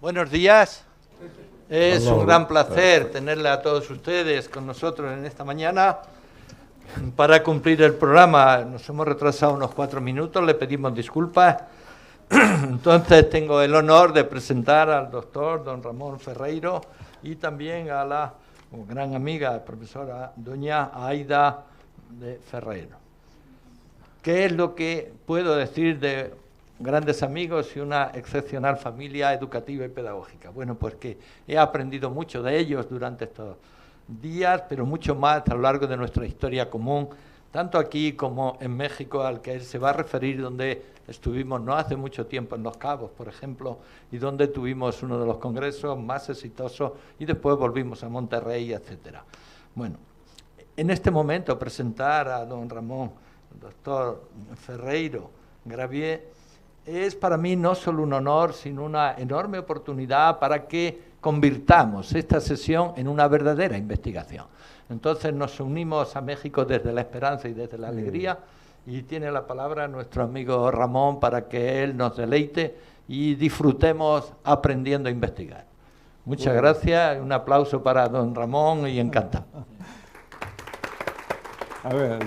Buenos días. Es un gran placer tenerle a todos ustedes con nosotros en esta mañana para cumplir el programa. Nos hemos retrasado unos 4 minutos, le pedimos disculpas. Entonces tengo el honor de presentar al doctor don Ramón Ferreiro y también a la gran amiga, profesora doña Aida de Ferreiro. ¿Qué es lo que puedo decir de grandes amigos y una excepcional familia educativa y pedagógica? Bueno, pues que he aprendido mucho de ellos durante estos días, pero mucho más a lo largo de nuestra historia común, tanto aquí como en México, al que él se va a referir, donde estuvimos no hace mucho tiempo en Los Cabos, por ejemplo, y donde tuvimos uno de los congresos más exitosos y después volvimos a Monterrey, etcétera. Bueno, en este momento presentar a don Ramón, doctor Ferreiro Gravier, es para mí no solo un honor, sino una enorme oportunidad para que convirtamos esta sesión en una verdadera investigación. Entonces nos unimos a México desde la esperanza y desde la alegría, y tiene la palabra nuestro amigo Ramón para que él nos deleite y disfrutemos aprendiendo a investigar. Muchas gracias, un aplauso para don Ramón y encantado. A ver,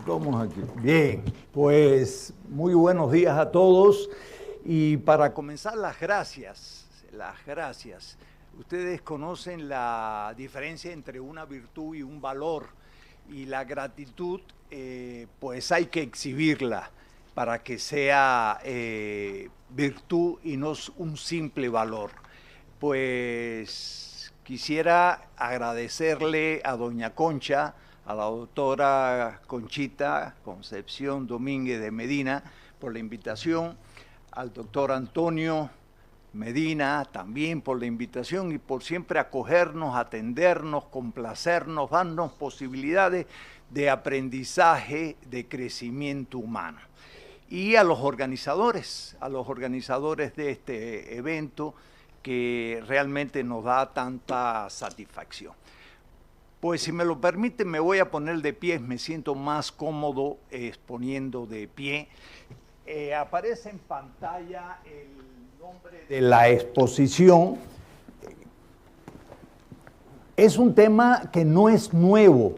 vamos aquí. Bien, pues muy buenos días a todos. Y para comenzar, las gracias. Ustedes conocen la diferencia entre una virtud y un valor. Y la gratitud, pues hay que exhibirla para que sea virtud y no un simple valor. Pues quisiera agradecerle a doña Concha, a la doctora Conchita Concepción Domínguez de Medina por la invitación, al doctor Antonio Medina también por la invitación y por siempre acogernos, atendernos, complacernos, darnos posibilidades de aprendizaje, de crecimiento humano. Y a los organizadores de este evento que realmente nos da tanta satisfacción. Pues si me lo permiten, me voy a poner de pie, me siento más cómodo exponiendo de pie. Aparece en pantalla el nombre de la exposición. Es un tema que no es nuevo,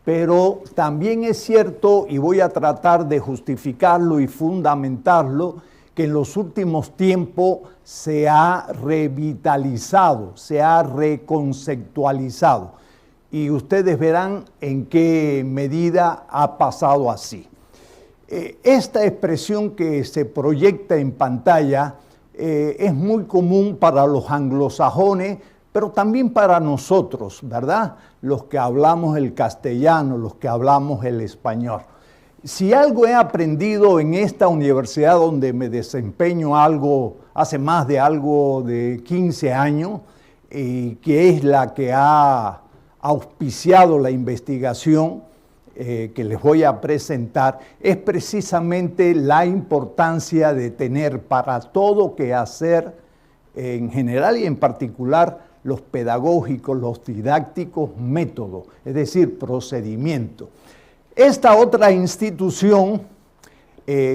pero también es cierto, y voy a tratar de justificarlo y fundamentarlo, que en los últimos tiempos se ha revitalizado, se ha reconceptualizado. Y ustedes verán en qué medida ha pasado así. Esta expresión que se proyecta en pantalla es muy común para los anglosajones, pero también para nosotros, ¿verdad? Los que hablamos el castellano, los que hablamos el español. Si algo he aprendido en esta universidad donde me desempeño hace más de 15 años, que es la que ha auspiciado la investigación que les voy a presentar, es precisamente la importancia de tener para todo que hacer en general y en particular los pedagógicos, los didácticos, métodos, es decir, procedimiento. Esta otra institución,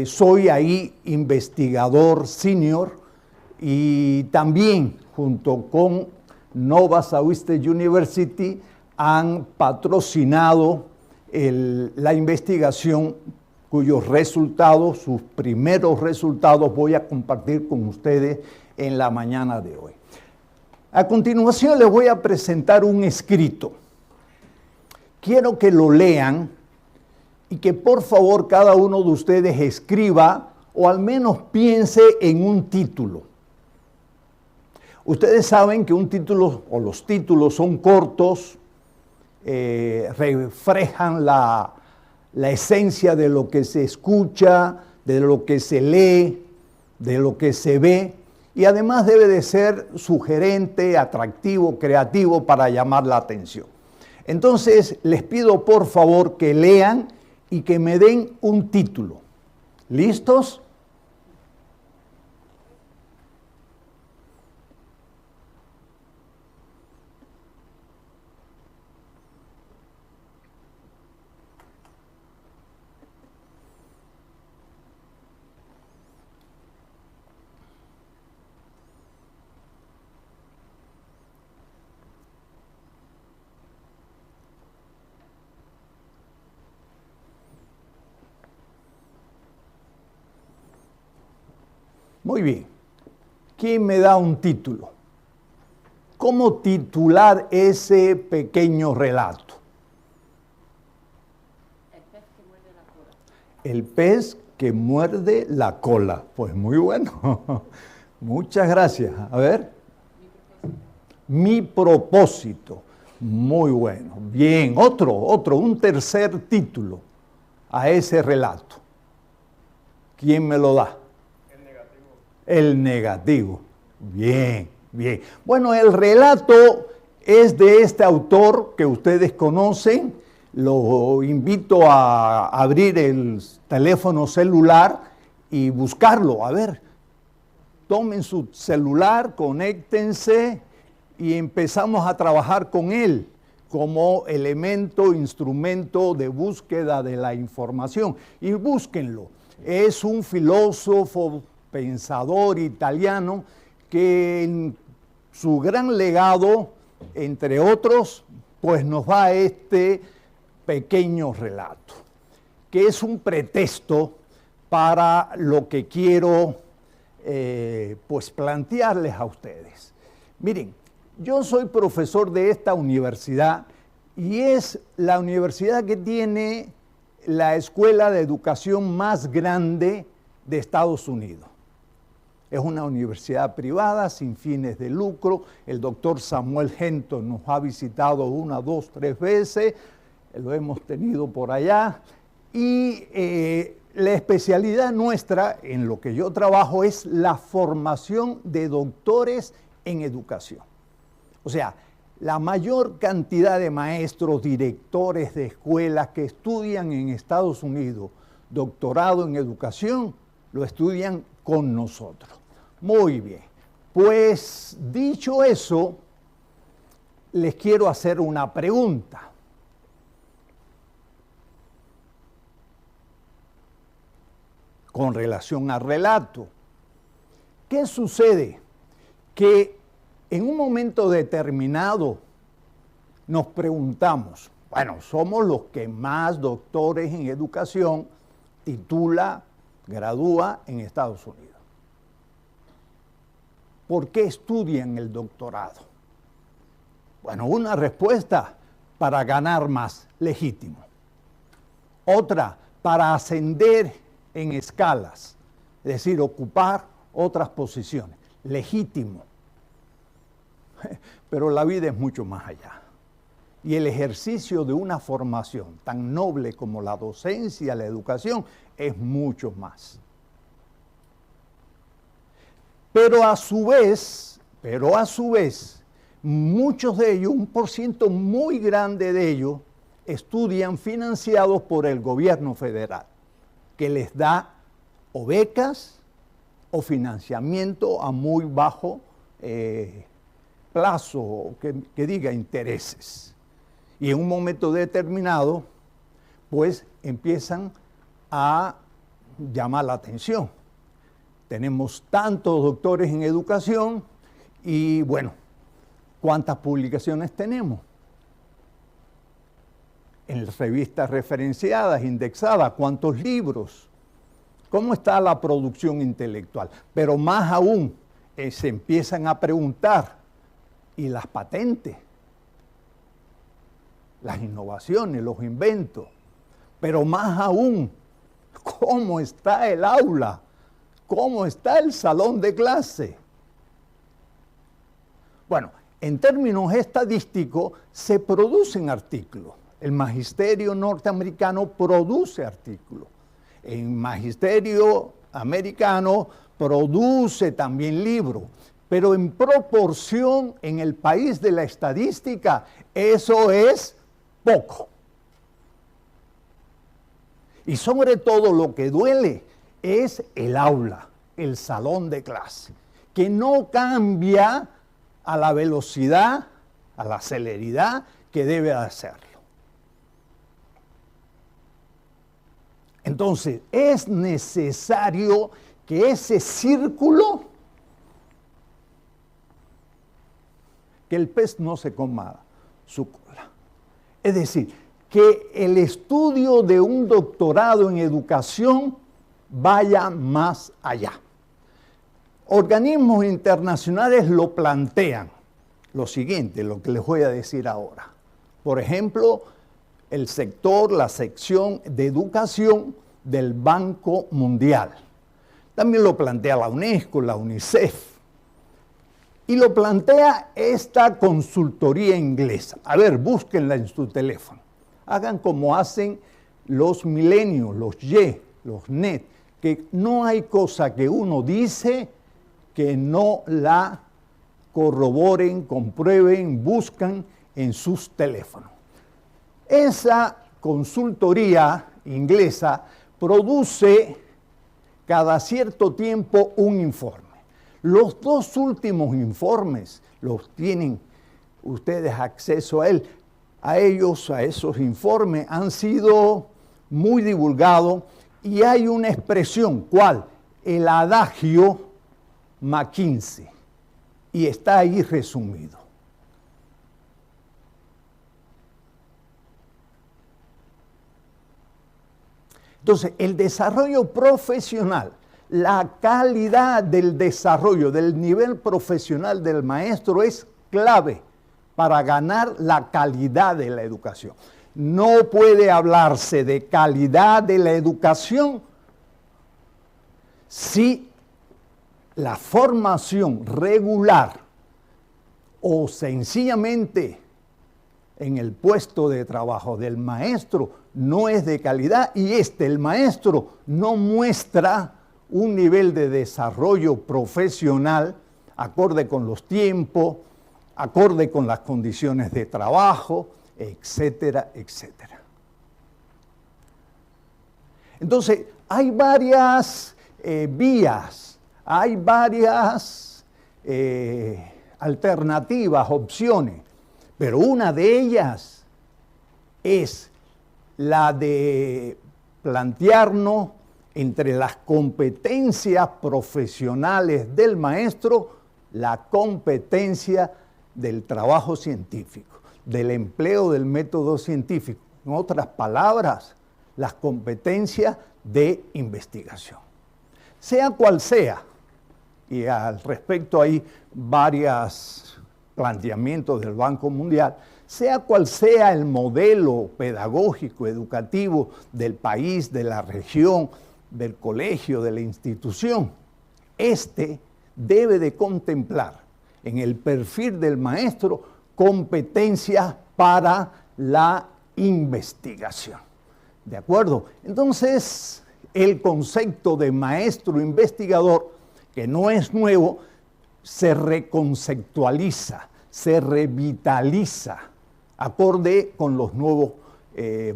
soy ahí investigador senior y también junto con Nova Southeastern University han patrocinado la investigación cuyos resultados, sus primeros resultados, voy a compartir con ustedes en la mañana de hoy. A continuación les voy a presentar un escrito. Quiero que lo lean y que por favor cada uno de ustedes escriba o al menos piense en un título. Ustedes saben que un título o los títulos son cortos, reflejan la esencia de lo que se escucha, de lo que se lee, de lo que se ve, y además debe de ser sugerente, atractivo, creativo para llamar la atención. Entonces, les pido por favor que lean y que me den un título. ¿Listos? Muy bien. ¿Quién me da un título? ¿Cómo titular ese pequeño relato? El pez que muerde la cola. Pues muy bueno. Muchas gracias. A ver. Mi propósito. Muy bueno. Bien. Un tercer título a ese relato. ¿Quién me lo da? El negativo. El negativo. Bien, bien. Bueno, el relato es de este autor que ustedes conocen. Lo invito a abrir el teléfono celular y buscarlo. A ver, tomen su celular, conéctense y empezamos a trabajar con él como elemento, instrumento de búsqueda de la información. Y búsquenlo. Es un filósofo, pensador italiano que en su gran legado, entre otros, pues nos da este pequeño relato, que es un pretexto para lo que quiero pues plantearles a ustedes. Miren, yo soy profesor de esta universidad y es la universidad que tiene la escuela de educación más grande de Estados Unidos. Es una universidad privada sin fines de lucro. El doctor Samuel Henton nos ha visitado 1, 2, 3 veces. Lo hemos tenido por allá. Y la especialidad nuestra, en lo que yo trabajo, es la formación de doctores en educación. O sea, la mayor cantidad de maestros, directores de escuelas que estudian en Estados Unidos doctorado en educación, lo estudian con nosotros. Muy bien. Pues dicho eso, les quiero hacer una pregunta. Con relación al relato. ¿Qué sucede? Que en un momento determinado nos preguntamos, bueno, somos los que más doctores en educación titula, gradúa en Estados Unidos. ¿Por qué estudian el doctorado? Bueno, una respuesta, para ganar más, legítimo. Otra, para ascender en escalas, es decir, ocupar otras posiciones, legítimo. Pero la vida es mucho más allá. Y el ejercicio de una formación tan noble como la docencia, la educación, es mucho más. Pero a su vez, muchos de ellos, un porciento muy grande de ellos, estudian financiados por el gobierno federal, que les da o becas o financiamiento a muy bajo plazo, que diga intereses. Y en un momento determinado, pues empiezan a llamar la atención. Tenemos tantos doctores en educación y, bueno, ¿cuántas publicaciones tenemos? En las revistas referenciadas, indexadas, ¿cuántos libros? ¿Cómo está la producción intelectual? Pero más aún, se empiezan a preguntar, ¿y las patentes? Las innovaciones, los inventos. Pero más aún, ¿cómo está el aula? ¿Cómo está el salón de clase? Bueno, en términos estadísticos, se producen artículos. El magisterio norteamericano produce artículos. El magisterio americano produce también libros. Pero en proporción, en el país de la estadística, eso es poco. Y sobre todo lo que duele es el aula, el salón de clase, que no cambia a la velocidad, a la celeridad que debe hacerlo. Entonces, es necesario que ese círculo, que el pez no se coma su cola. Es decir, que el estudio de un doctorado en educación vaya más allá. organismos internacionales lo plantean. Lo siguiente, lo que les voy a decir ahora. Por ejemplo, el sector, la sección de educación del Banco Mundial. También lo plantea la UNESCO, la UNICEF. Y lo plantea esta consultoría inglesa. A ver, búsquenla en su teléfono. Hagan como hacen los milenios, los Y, los NET, que no hay cosa que uno dice que no la corroboren, comprueben, buscan en sus teléfonos. Esa consultoría inglesa produce cada cierto tiempo un informe. Los dos últimos informes los tienen ustedes acceso a él. A esos informes han sido muy divulgados y hay una expresión, ¿cuál? El adagio McKinsey. Y está ahí resumido. Entonces, el desarrollo profesional, la calidad del desarrollo, del nivel profesional del maestro es clave para ganar la calidad de la educación. No puede hablarse de calidad de la educación si la formación regular o sencillamente en el puesto de trabajo del maestro no es de calidad y el maestro no muestra un nivel de desarrollo profesional acorde con los tiempos, acorde con las condiciones de trabajo, etcétera, etcétera. Entonces, hay varias vías, hay varias alternativas, opciones, pero una de ellas es la de plantearnos entre las competencias profesionales del maestro, la competencia del trabajo científico, del empleo del método científico. En otras palabras, las competencias de investigación. Sea cual sea, y al respecto hay varios planteamientos del Banco Mundial, sea cual sea el modelo pedagógico, educativo del país, de la región, del colegio, de la institución, debe de contemplar en el perfil del maestro competencias para la investigación. ¿De acuerdo? Entonces, el concepto de maestro investigador, que no es nuevo, se reconceptualiza, se revitaliza, acorde con los nuevos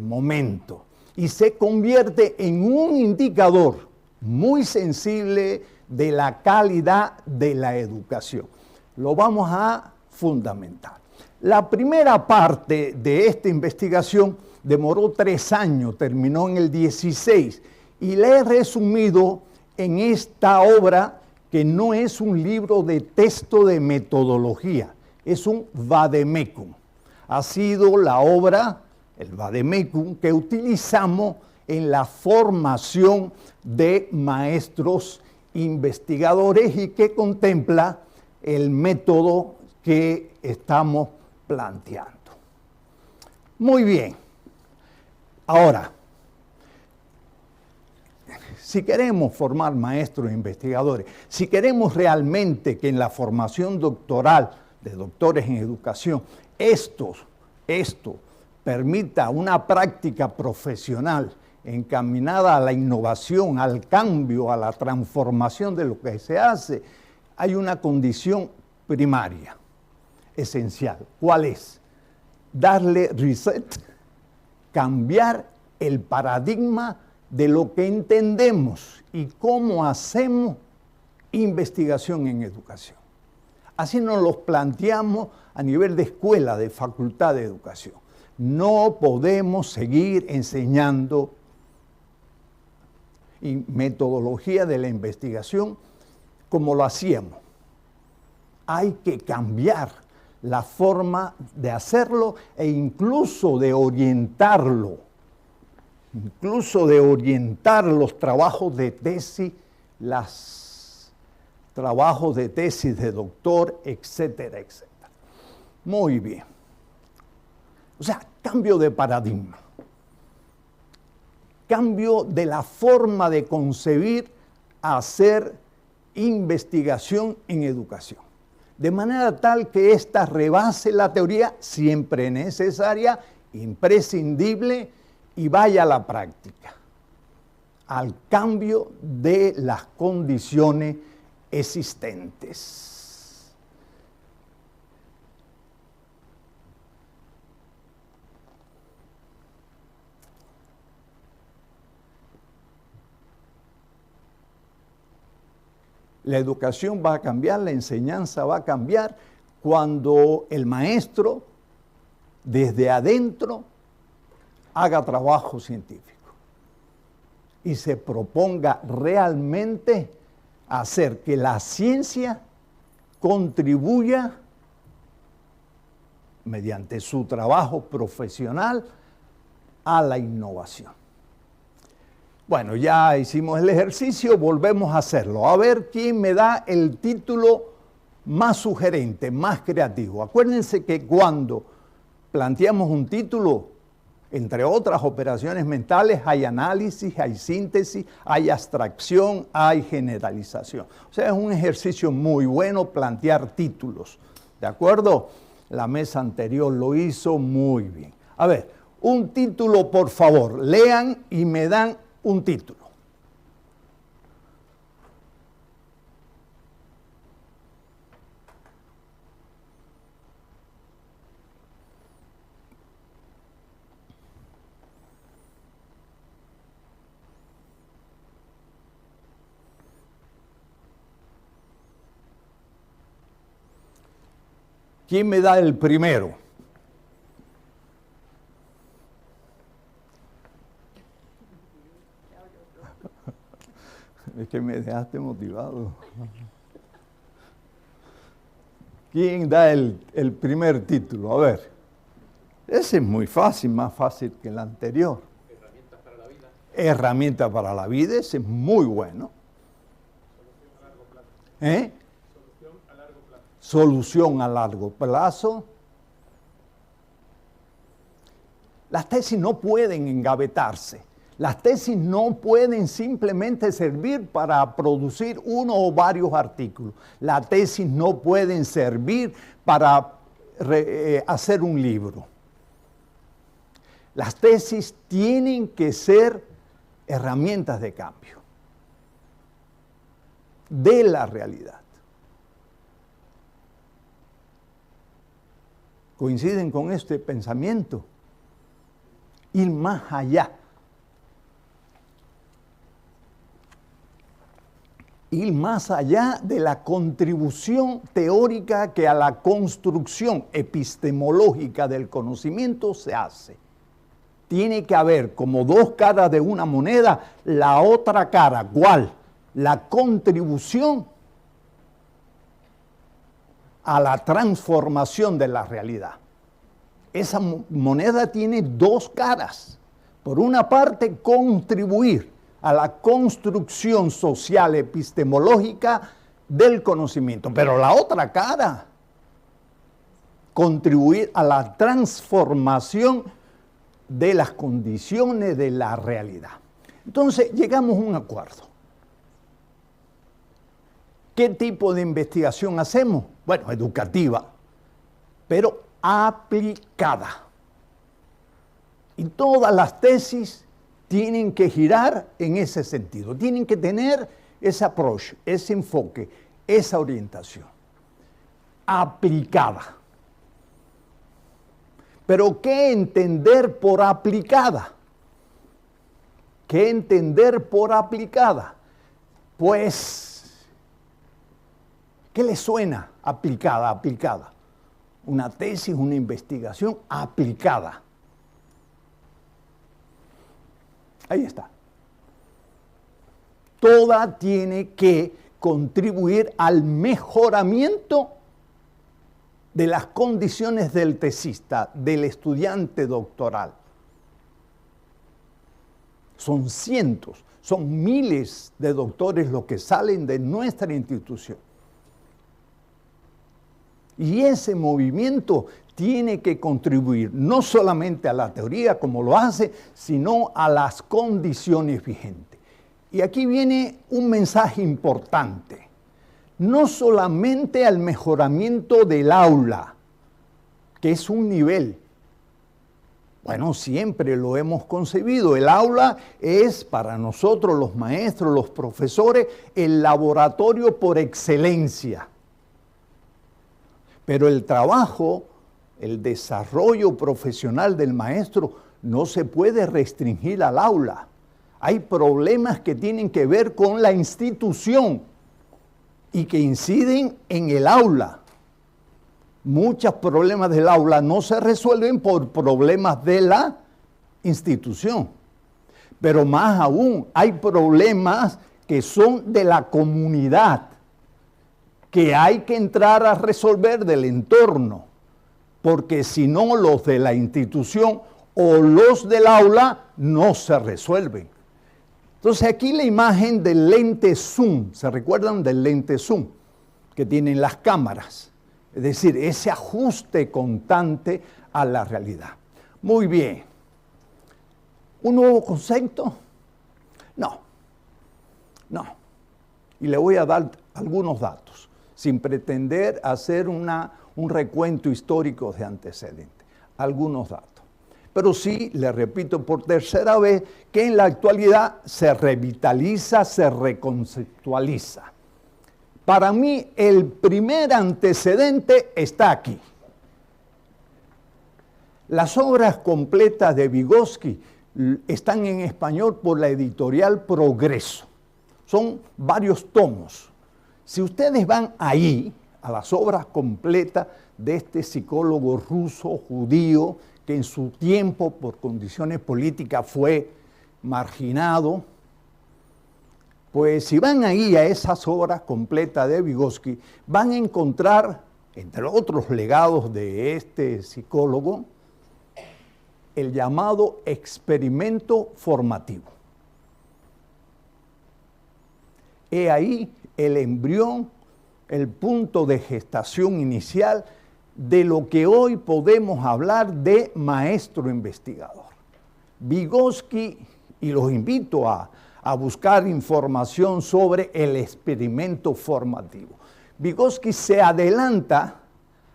momentos, y se convierte en un indicador muy sensible de la calidad de la educación. Lo vamos a fundamentar. La primera parte de esta investigación demoró 3 años, terminó en el 16, y la he resumido en esta obra que no es un libro de texto de metodología, es un vademecum. Ha sido la obra, el vademecum, que utilizamos en la formación de maestros investigadores y que contempla el método que estamos planteando. Muy bien. Ahora, si queremos formar maestros e investigadores, si queremos realmente que en la formación doctoral de doctores en educación, esto permita una práctica profesional encaminada a la innovación, al cambio, a la transformación de lo que se hace, hay una condición primaria, esencial. ¿Cuál es? Darle reset, cambiar el paradigma de lo que entendemos y cómo hacemos investigación en educación. Así nos lo planteamos a nivel de escuela, de facultad de educación. No podemos seguir enseñando metodología de la investigación como lo hacíamos. Hay que cambiar la forma de hacerlo e incluso de orientarlo, incluso de orientar los trabajos de tesis, las trabajos de tesis de doctor, etcétera, etcétera. Muy bien. O sea, cambio de paradigma. Cambio de la forma de concebir hacer investigación en educación. De manera tal que ésta rebase la teoría, siempre necesaria, imprescindible, y vaya a la práctica, al cambio de las condiciones existentes. La educación va a cambiar, la enseñanza va a cambiar cuando el maestro, desde adentro, haga trabajo científico y se proponga realmente hacer que la ciencia contribuya mediante su trabajo profesional a la innovación. Bueno, ya hicimos el ejercicio, volvemos a hacerlo. A ver quién me da el título más sugerente, más creativo. Acuérdense que cuando planteamos un título, entre otras operaciones mentales, hay análisis, hay síntesis, hay abstracción, hay generalización. O sea, es un ejercicio muy bueno plantear títulos. ¿De acuerdo? La mesa anterior lo hizo muy bien. A ver, un título, por favor. Lean y me dan un título. ¿Quién me da el primero? Es que me dejaste motivado. ¿Quién da el primer título? A ver. Ese es muy fácil, más fácil que el anterior. Herramientas para la vida. Herramienta para la vida, ese es muy bueno. Solución a largo plazo. ¿Eh? Solución a largo plazo. Solución a largo plazo. Las tesis no pueden engavetarse. Las tesis no pueden simplemente servir para producir uno o varios artículos. Las tesis no pueden servir para hacer un libro. Las tesis tienen que ser herramientas de cambio de la realidad. ¿Coinciden con este pensamiento? Ir más allá. Ir más allá de la contribución teórica que a la construcción epistemológica del conocimiento se hace. Tiene que haber como dos caras de una moneda, la otra cara, ¿cuál? La contribución a la transformación de la realidad. Esa moneda tiene dos caras. Por una parte, contribuir a la construcción social epistemológica del conocimiento. Pero la otra cara, contribuir a la transformación de las condiciones de la realidad. Entonces, llegamos a un acuerdo. ¿Qué tipo de investigación hacemos? Bueno, educativa, pero aplicada. Y todas las tesis tienen que girar en ese sentido, tienen que tener ese approach, ese enfoque, esa orientación aplicada. Pero ¿qué entender por aplicada? ¿Qué entender por aplicada? Pues, ¿qué le suena aplicada, aplicada? Una tesis, una investigación aplicada. Ahí está. Toda tiene que contribuir al mejoramiento de las condiciones del tesista, del estudiante doctoral. son cientos, son miles de doctores los que salen de nuestra institución. Y ese movimiento tiene que contribuir no solamente a la teoría como lo hace, sino a las condiciones vigentes. Y aquí viene un mensaje importante, no solamente al mejoramiento del aula, que es un nivel. Bueno, siempre lo hemos concebido. El aula es para nosotros los maestros, los profesores, el laboratorio por excelencia. Pero el trabajo, el desarrollo profesional del maestro no se puede restringir al aula. Hay problemas que tienen que ver con la institución y que inciden en el aula. Muchos problemas del aula no se resuelven por problemas de la institución. Pero más aún, hay problemas que son de la comunidad, que hay que entrar a resolver del entorno, porque si no los de la institución o los del aula no se resuelven. Entonces aquí la imagen del lente zoom, ¿se recuerdan del lente zoom que tienen las cámaras? Es decir, ese ajuste constante a la realidad. Muy bien. ¿Un nuevo concepto? No. Y le voy a dar algunos datos, sin pretender hacer un recuento histórico de antecedentes. Algunos datos. Pero sí, le repito por tercera vez, que en la actualidad se revitaliza, se reconceptualiza. Para mí, el primer antecedente está aquí. Las obras completas de Vygotsky están en español por la editorial Progreso. Son varios tomos. Si ustedes van ahí, a las obras completas de este psicólogo ruso, judío, que en su tiempo, por condiciones políticas, fue marginado, pues si van ahí a esas obras completas de Vygotsky, van a encontrar, entre otros legados de este psicólogo, el llamado experimento formativo. He ahí el embrión, el punto de gestación inicial de lo que hoy podemos hablar de maestro investigador. Vygotsky, y los invito a buscar información sobre el experimento formativo. Vygotsky se adelanta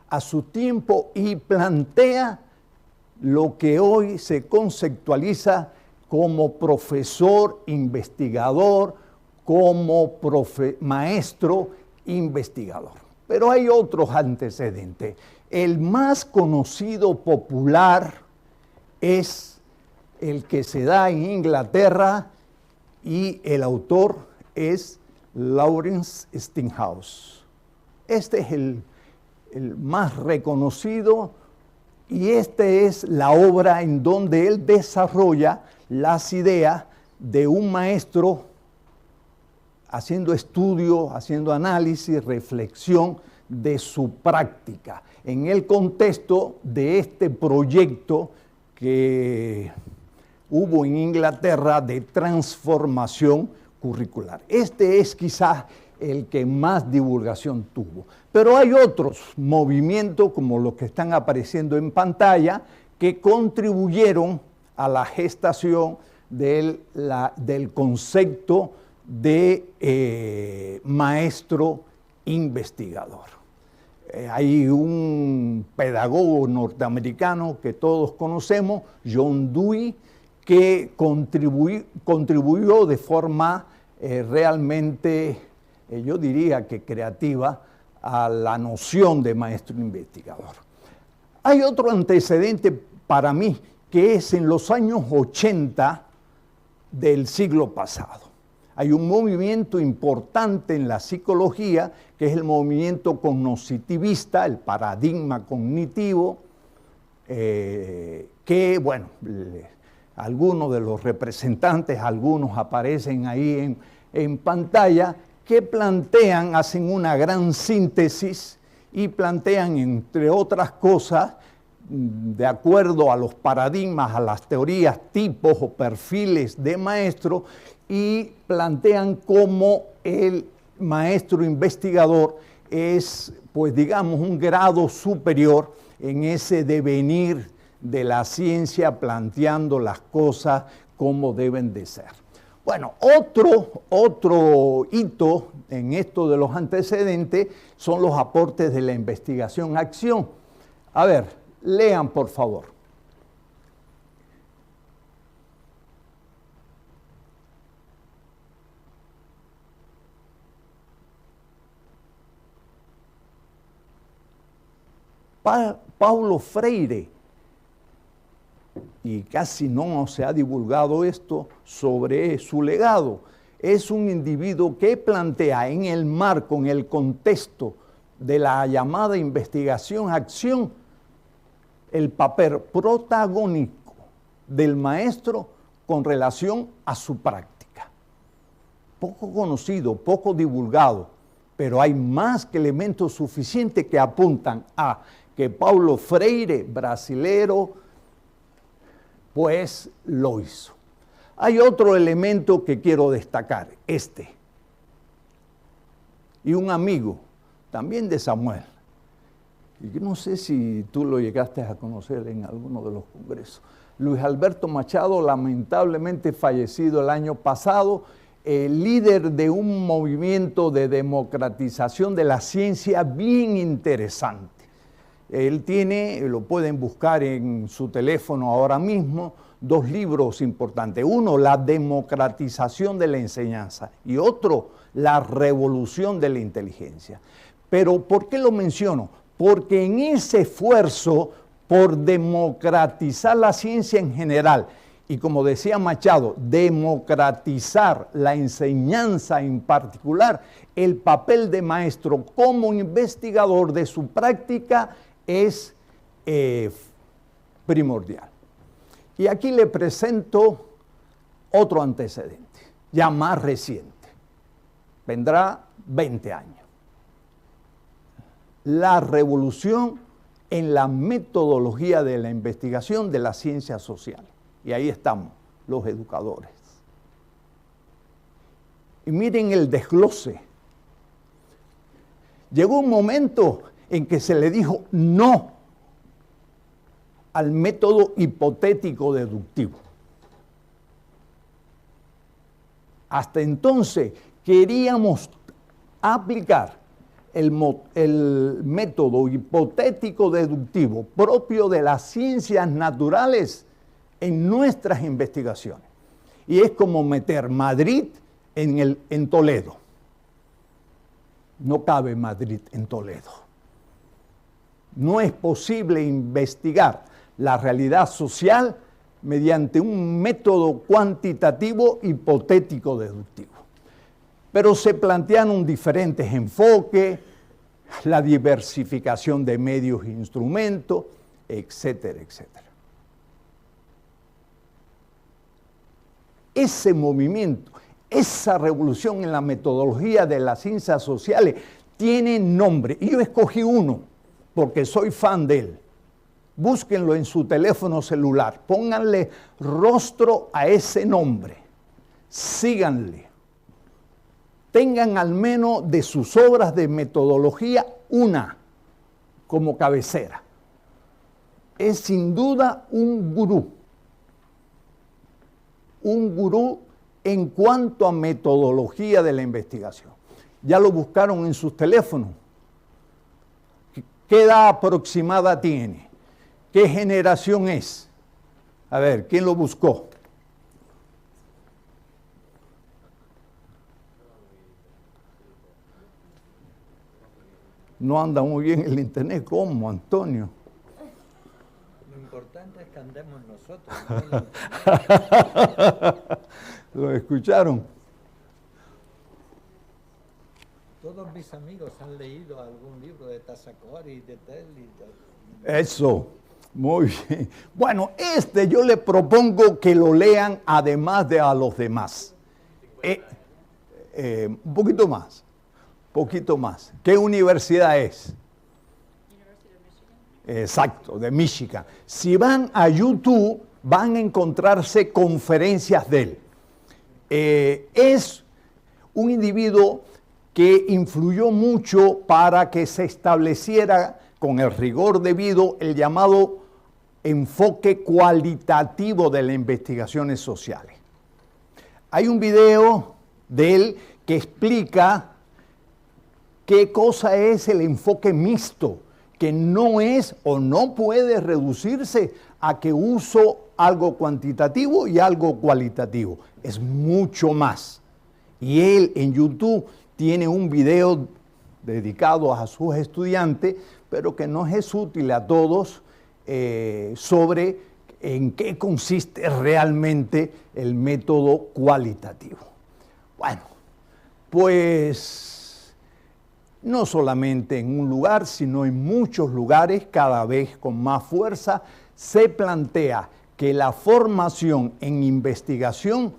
a su tiempo y plantea lo que hoy se conceptualiza como profesor investigador, como maestro investigador. Pero hay otros antecedentes. El más conocido popular es el que se da en Inglaterra y el autor es Lawrence Steinhaus. Este es el más reconocido y esta es la obra en donde él desarrolla las ideas de un maestro haciendo estudio, haciendo análisis, reflexión de su práctica en el contexto de este proyecto que hubo en Inglaterra de transformación curricular. Este es quizás el que más divulgación tuvo. Pero hay otros movimientos como los que están apareciendo en pantalla que contribuyeron a la gestación del concepto de maestro investigador. Hay un pedagogo norteamericano que todos conocemos, John Dewey, que contribuyó de forma realmente, yo diría que creativa, a la noción de maestro investigador. Hay otro antecedente para mí, que es en los años 80 del siglo pasado. Hay un movimiento importante en la psicología, que es el movimiento cognitivista, el paradigma cognitivo, que, bueno, algunos de los representantes, algunos aparecen ahí en pantalla, que plantean, hacen una gran síntesis y plantean, entre otras cosas, de acuerdo a los paradigmas, a las teorías, tipos o perfiles de maestro y plantean cómo el maestro investigador es, pues digamos, un grado superior en ese devenir de la ciencia, planteando las cosas como deben de ser. Bueno, otro hito en esto de los antecedentes son los aportes de la investigación-acción. A ver, lean por favor. Paulo Freire, y casi no se ha divulgado esto sobre su legado, es un individuo que plantea en el marco, en el contexto de la llamada investigación-acción, el papel protagónico del maestro con relación a su práctica. Poco conocido, poco divulgado, pero hay más que elementos suficientes que apuntan a que Paulo Freire, brasilero, pues lo hizo. Hay otro elemento que quiero destacar, y un amigo, también de Samuel, y no sé si tú lo llegaste a conocer en alguno de los congresos, Luis Alberto Machado, lamentablemente fallecido el año pasado, líder de un movimiento de democratización de la ciencia bien interesante. Él tiene, lo pueden buscar en su teléfono ahora mismo, 2 libros importantes. Uno, La democratización de la enseñanza, y otro, La revolución de la inteligencia. Pero, ¿por qué lo menciono? Porque en ese esfuerzo por democratizar la ciencia en general, y como decía Machado, democratizar la enseñanza en particular, el papel de maestro como investigador de su práctica es primordial. Y aquí le presento otro antecedente, ya más reciente. Vendrá 20 años. La revolución en la metodología de la investigación de la ciencia social. Y ahí estamos, los educadores. Y miren el desglose. Llegó un momento en que se le dijo no al método hipotético deductivo. Hasta entonces queríamos aplicar el método hipotético deductivo propio de las ciencias naturales en nuestras investigaciones. Y es como meter Madrid en Toledo. No cabe Madrid en Toledo. No es posible investigar la realidad social mediante un método cuantitativo hipotético deductivo. Pero se plantearon diferentes enfoques, la diversificación de medios e instrumentos, etcétera, etcétera. Ese movimiento, esa revolución en la metodología de las ciencias sociales tiene nombre, y yo escogí uno porque soy fan de él. Búsquenlo en su teléfono celular, pónganle rostro a ese nombre, síganle. Tengan al menos de sus obras de metodología una como cabecera. Es sin duda un gurú en cuanto a metodología de la investigación. Ya lo buscaron en sus teléfonos. ¿Qué edad aproximada tiene? ¿Qué generación es? A ver, ¿quién lo buscó? No anda muy bien el internet. ¿Cómo, Antonio? Lo importante es que andemos nosotros. ¿Lo escucharon? Todos mis amigos han leído algún libro de Tassacori, de Tell y Eso, muy bien. Bueno, yo le propongo que lo lean además de a los demás. Un poquito más. ¿Qué universidad es? Exacto, de Michigan. Si van a YouTube, van a encontrarse conferencias de él. Es un individuo que influyó mucho para que se estableciera con el rigor debido el llamado enfoque cualitativo de las investigaciones sociales. Hay un video de él que explica qué cosa es el enfoque mixto, que no es o no puede reducirse a que uso algo cuantitativo y algo cualitativo. Es mucho más. Y él en YouTube tiene un video dedicado a sus estudiantes, pero que no es útil a todos, sobre en qué consiste realmente el método cualitativo. Bueno, pues no solamente en un lugar, sino en muchos lugares, cada vez con más fuerza, se plantea que la formación en investigación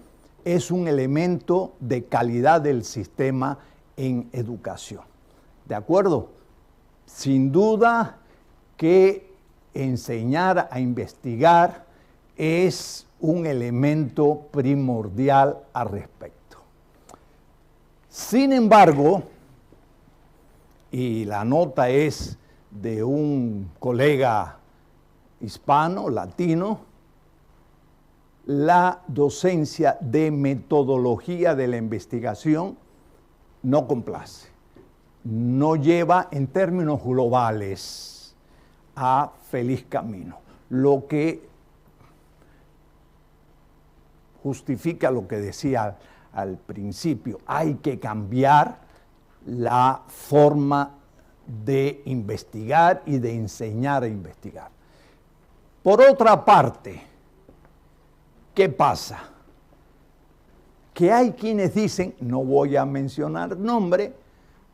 es un elemento de calidad del sistema en educación. ¿De acuerdo? Sin duda que enseñar a investigar es un elemento primordial al respecto. Sin embargo, y la nota es de un colega hispano, latino, la docencia de metodología de la investigación no complace, no lleva en términos globales a feliz camino, lo que justifica lo que decía al principio, hay que cambiar la forma de investigar y de enseñar a investigar. Por otra parte, ¿qué pasa? Que hay quienes dicen, no voy a mencionar nombre,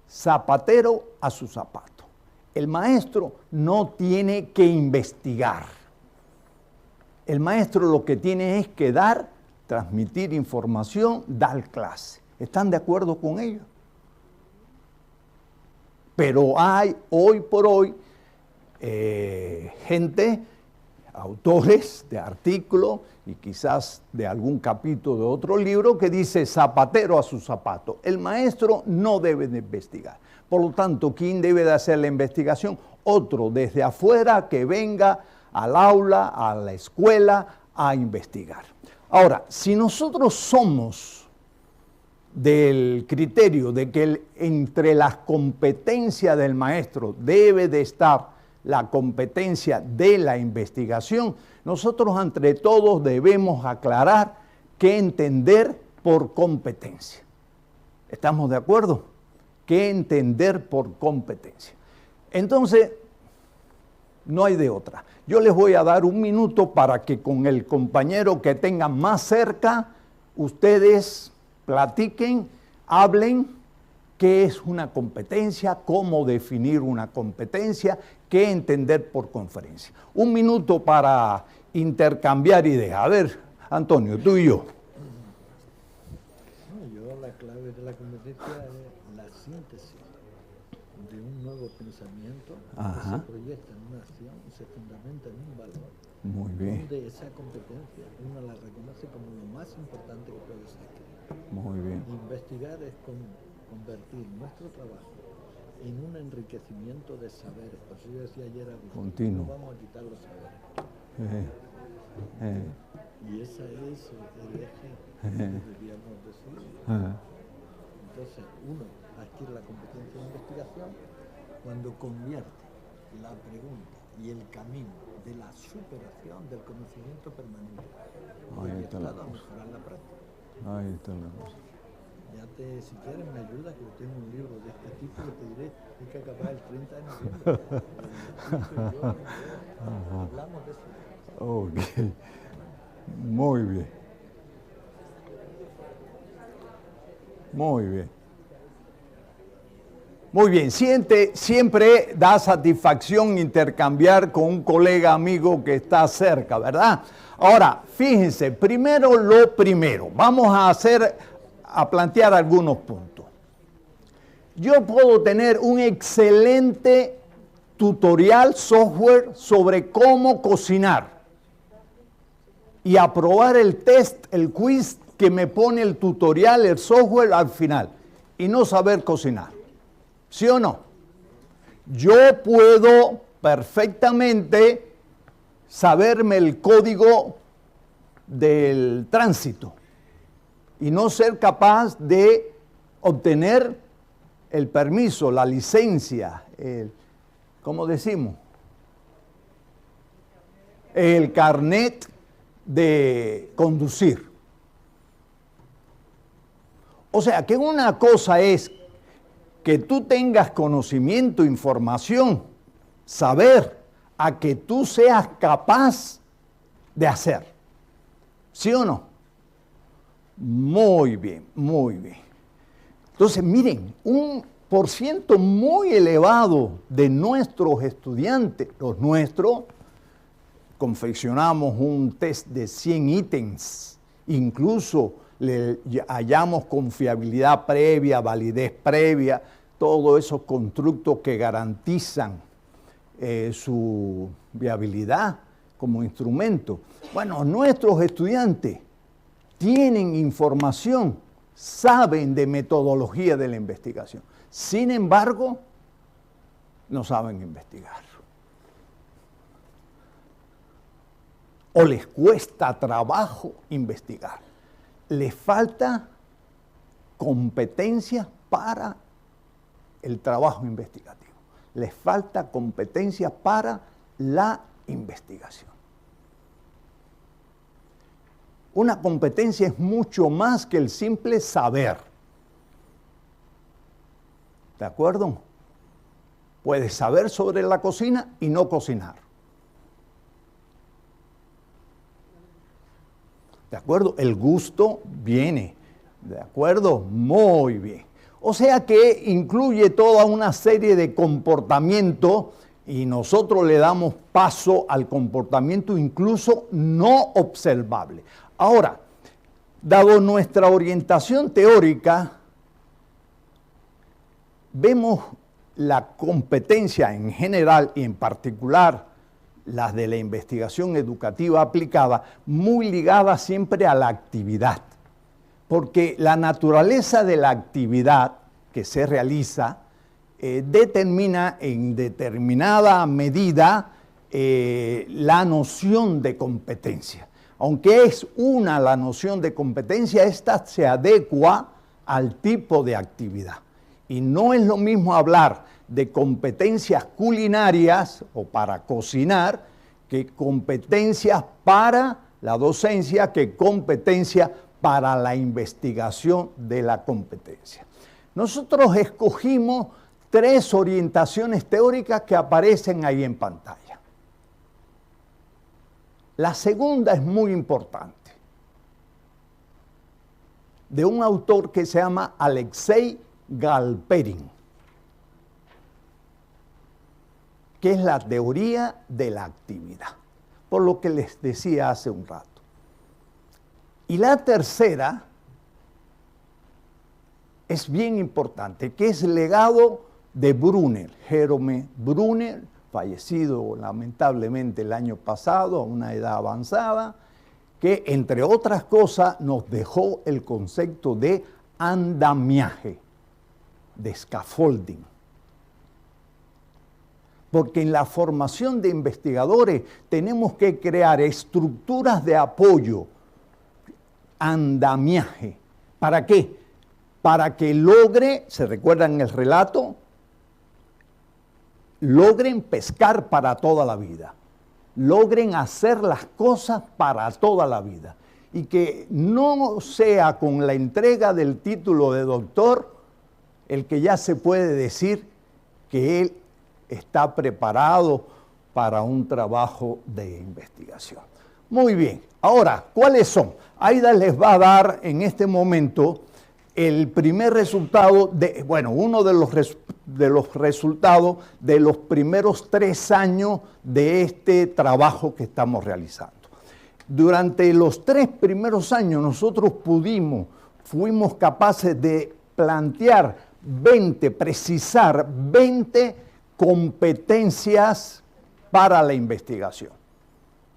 zapatero a su zapato. El maestro no tiene que investigar. El maestro lo que tiene es que dar, transmitir información, dar clase. ¿Están de acuerdo con ello? Pero hay hoy por hoy gente, autores de artículos y quizás de algún capítulo de otro libro que dice zapatero a su zapato. El maestro no debe de investigar. Por lo tanto, ¿quién debe de hacer la investigación? Otro desde afuera que venga al aula, a la escuela, a investigar. Ahora, si nosotros somos del criterio de que entre las competencias del maestro debe de estar la competencia de la investigación, nosotros entre todos debemos aclarar qué entender por competencia. ¿Estamos de acuerdo? ¿Qué entender por competencia? Entonces, no hay de otra. Yo les voy a dar un minuto para que con el compañero que tengan más cerca, ustedes platiquen, hablen qué es una competencia, cómo definir una competencia, qué entender por conferencia. Un minuto para intercambiar ideas. A ver, Antonio, tú y yo. La clave de la competencia es la síntesis de un nuevo pensamiento que se proyecta en una acción y se fundamenta en un valor. Muy bien. Donde esa competencia uno la reconoce como lo más importante que puede ser. Muy bien. Investigar es convertir nuestro trabajo en un enriquecimiento de saberes. Por eso yo decía ayer a continuo. No vamos a quitar los saberes. Y ese es el eje que deberíamos decir. Entonces, uno adquiere la competencia de investigación cuando convierte la pregunta y el camino de la superación del conocimiento permanente orientado a mejorar la práctica. Ahí está la cosa. Si quieres me ayuda, que yo tengo un libro de este tipo que te diré, hay que acabar el 30 de noviembre. Hablamos de eso. Ok, muy bien. Muy bien. Muy bien, siempre da satisfacción intercambiar con un colega amigo que está cerca, ¿verdad? Ahora, fíjense, primero lo primero, vamos a plantear algunos puntos. Yo puedo tener un excelente tutorial software sobre cómo cocinar y aprobar el test, el quiz que me pone el tutorial, el software al final, y no saber cocinar. ¿Sí o no? Yo puedo perfectamente saberme el código del tránsito y no ser capaz de obtener el permiso, la licencia, ¿cómo decimos? El carnet de conducir. O sea, que una cosa es que tú tengas conocimiento, información, saber, a que tú seas capaz de hacer. ¿Sí o no? Muy bien, muy bien. Entonces, miren, un porciento muy elevado de nuestros estudiantes, los nuestros, confeccionamos un test de 100 ítems, incluso le hallamos confiabilidad previa, validez previa, todos esos constructos que garantizan su viabilidad como instrumento. Bueno, nuestros estudiantes tienen información, saben de metodología de la investigación. Sin embargo, no saben investigar. O les cuesta trabajo investigar. Les falta competencias para el trabajo investigativo. Les falta competencia para la investigación. Una competencia es mucho más que el simple saber. ¿De acuerdo? Puedes saber sobre la cocina y no cocinar. ¿De acuerdo? El gusto viene. ¿De acuerdo? Muy bien. O sea que incluye toda una serie de comportamientos y nosotros le damos paso al comportamiento incluso no observable. Ahora, dado nuestra orientación teórica, vemos la competencia en general y en particular las de la investigación educativa aplicada, muy ligada siempre a la actividad. Porque la naturaleza de la actividad que se realiza determina en determinada medida la noción de competencia. Aunque es una la noción de competencia, esta se adecua al tipo de actividad. Y no es lo mismo hablar de competencias culinarias o para cocinar que competencias para la docencia, que competencia para la investigación de la competencia. Nosotros escogimos 3 orientaciones teóricas que aparecen ahí en pantalla. La segunda es muy importante, de un autor que se llama Alexei Galperin, que es la teoría de la actividad, por lo que les decía hace un rato. Y la tercera es bien importante, que es el legado de Brunner, Jerome Brunner, fallecido lamentablemente el año pasado a una edad avanzada, que entre otras cosas nos dejó el concepto de andamiaje, de scaffolding. Porque en la formación de investigadores tenemos que crear estructuras de apoyo, andamiaje. ¿Para qué? Para que logre, ¿se recuerdan el relato? Logren pescar para toda la vida. Logren hacer las cosas para toda la vida. Y que no sea con la entrega del título de doctor el que ya se puede decir que él está preparado para un trabajo de investigación. Muy bien. Ahora, ¿cuáles son? Aida les va a dar en este momento el primer resultado, uno de los resultados de los primeros 3 años de este trabajo que estamos realizando. Durante los 3 primeros años nosotros fuimos capaces de plantear precisar 20 competencias para la investigación.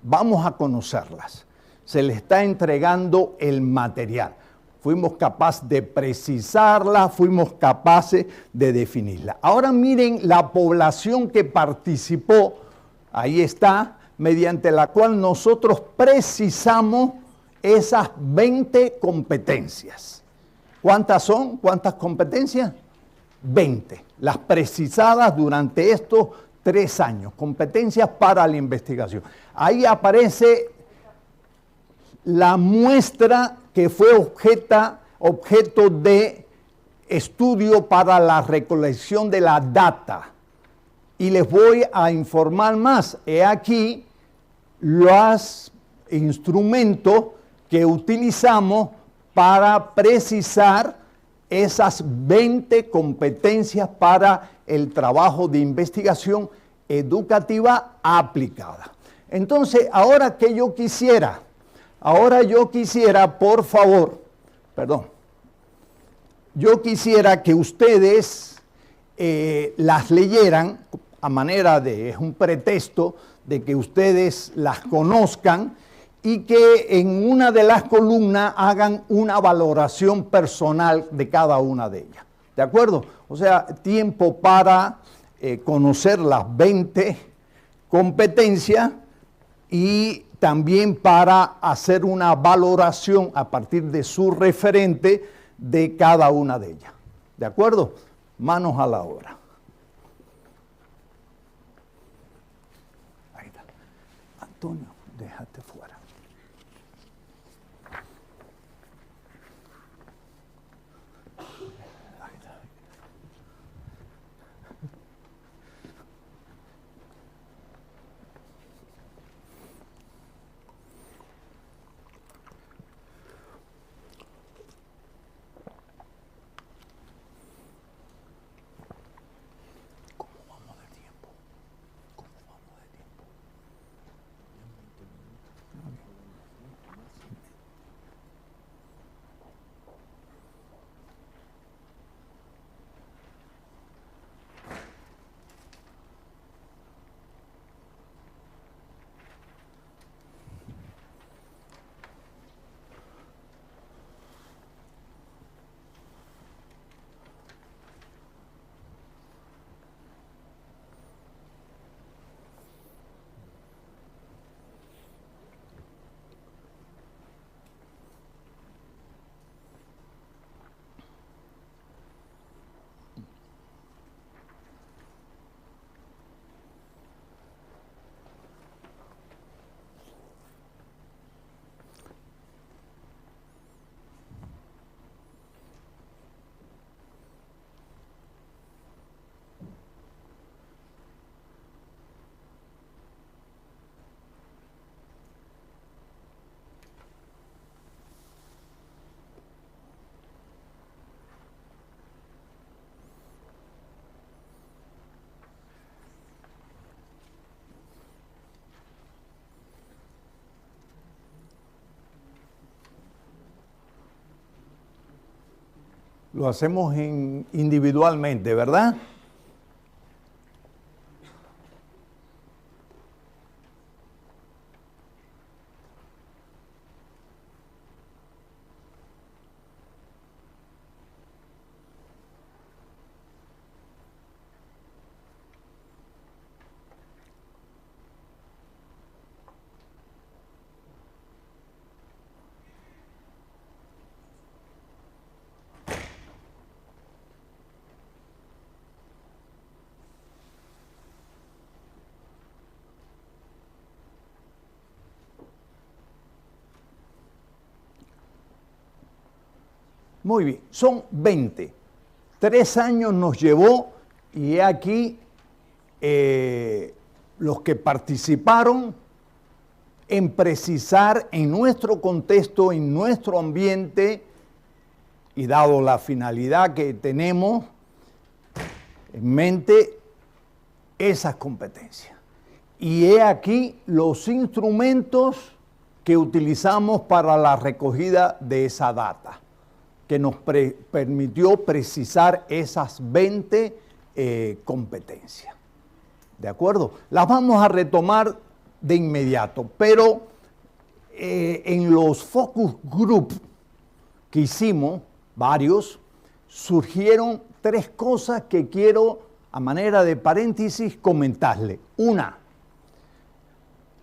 Vamos a conocerlas. Se le está entregando el material. Fuimos capaces de precisarla, fuimos capaces de definirla. Ahora miren la población que participó, ahí está, mediante la cual nosotros precisamos esas 20 competencias. ¿Cuántas son? ¿Cuántas competencias? 20. Las precisadas durante estos 3 años. Competencias para la investigación. Ahí aparece la muestra que fue objeto de estudio para la recolección de la data. Y les voy a informar más. He aquí los instrumentos que utilizamos para precisar esas 20 competencias para el trabajo de investigación educativa aplicada. Entonces, ahora que yo quisiera, por favor, yo quisiera que ustedes las leyeran a manera de, es un pretexto de que ustedes las conozcan y que en una de las columnas hagan una valoración personal de cada una de ellas. ¿De acuerdo? O sea, tiempo para conocer las 20 competencias y también para hacer una valoración a partir de su referente de cada una de ellas. ¿De acuerdo? Manos a la obra. Ahí está. Antonio, déjate fuera. Lo hacemos individualmente, ¿verdad? Muy bien, son 20. 3 años nos llevó y he aquí los que participaron en precisar en nuestro contexto, en nuestro ambiente y dado la finalidad que tenemos en mente, esas competencias. Y he aquí los instrumentos que utilizamos para la recogida de esa data, que nos permitió precisar esas 20 competencias. ¿De acuerdo? Las vamos a retomar de inmediato, pero en los focus group que hicimos, varios, surgieron 3 cosas que quiero, a manera de paréntesis, comentarle. Una,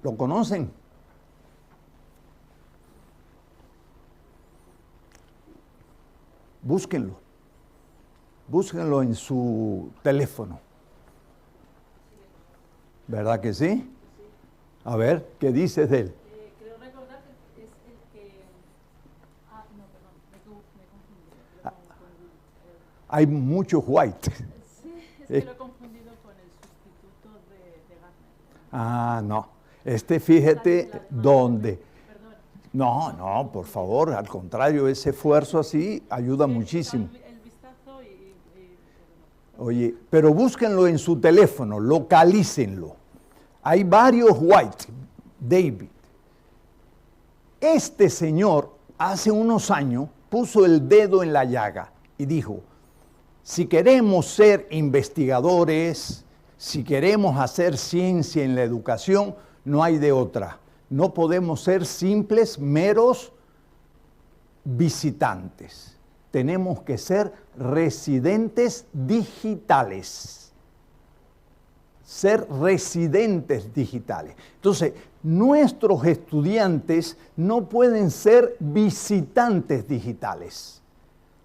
¿lo conocen? Búsquenlo. Búsquenlo en su teléfono. ¿Verdad que sí? A ver, ¿qué dices de él? Creo recordar que es el que... no, perdón, me confundí. Hay muchos white. Sí, es que lo he confundido con el sustituto de Gardner. Ah, no. Fíjate dónde. Perdón. No, por favor, al contrario, ese esfuerzo así ayuda muchísimo. El vistazo Oye, pero búsquenlo en su teléfono, localícenlo. Hay varios white, David. Este señor hace unos años puso el dedo en la llaga y dijo, si queremos ser investigadores, si queremos hacer ciencia en la educación, no hay de otra. No podemos ser simples, meros visitantes. Tenemos que ser residentes digitales. Ser residentes digitales. Entonces, nuestros estudiantes no pueden ser visitantes digitales.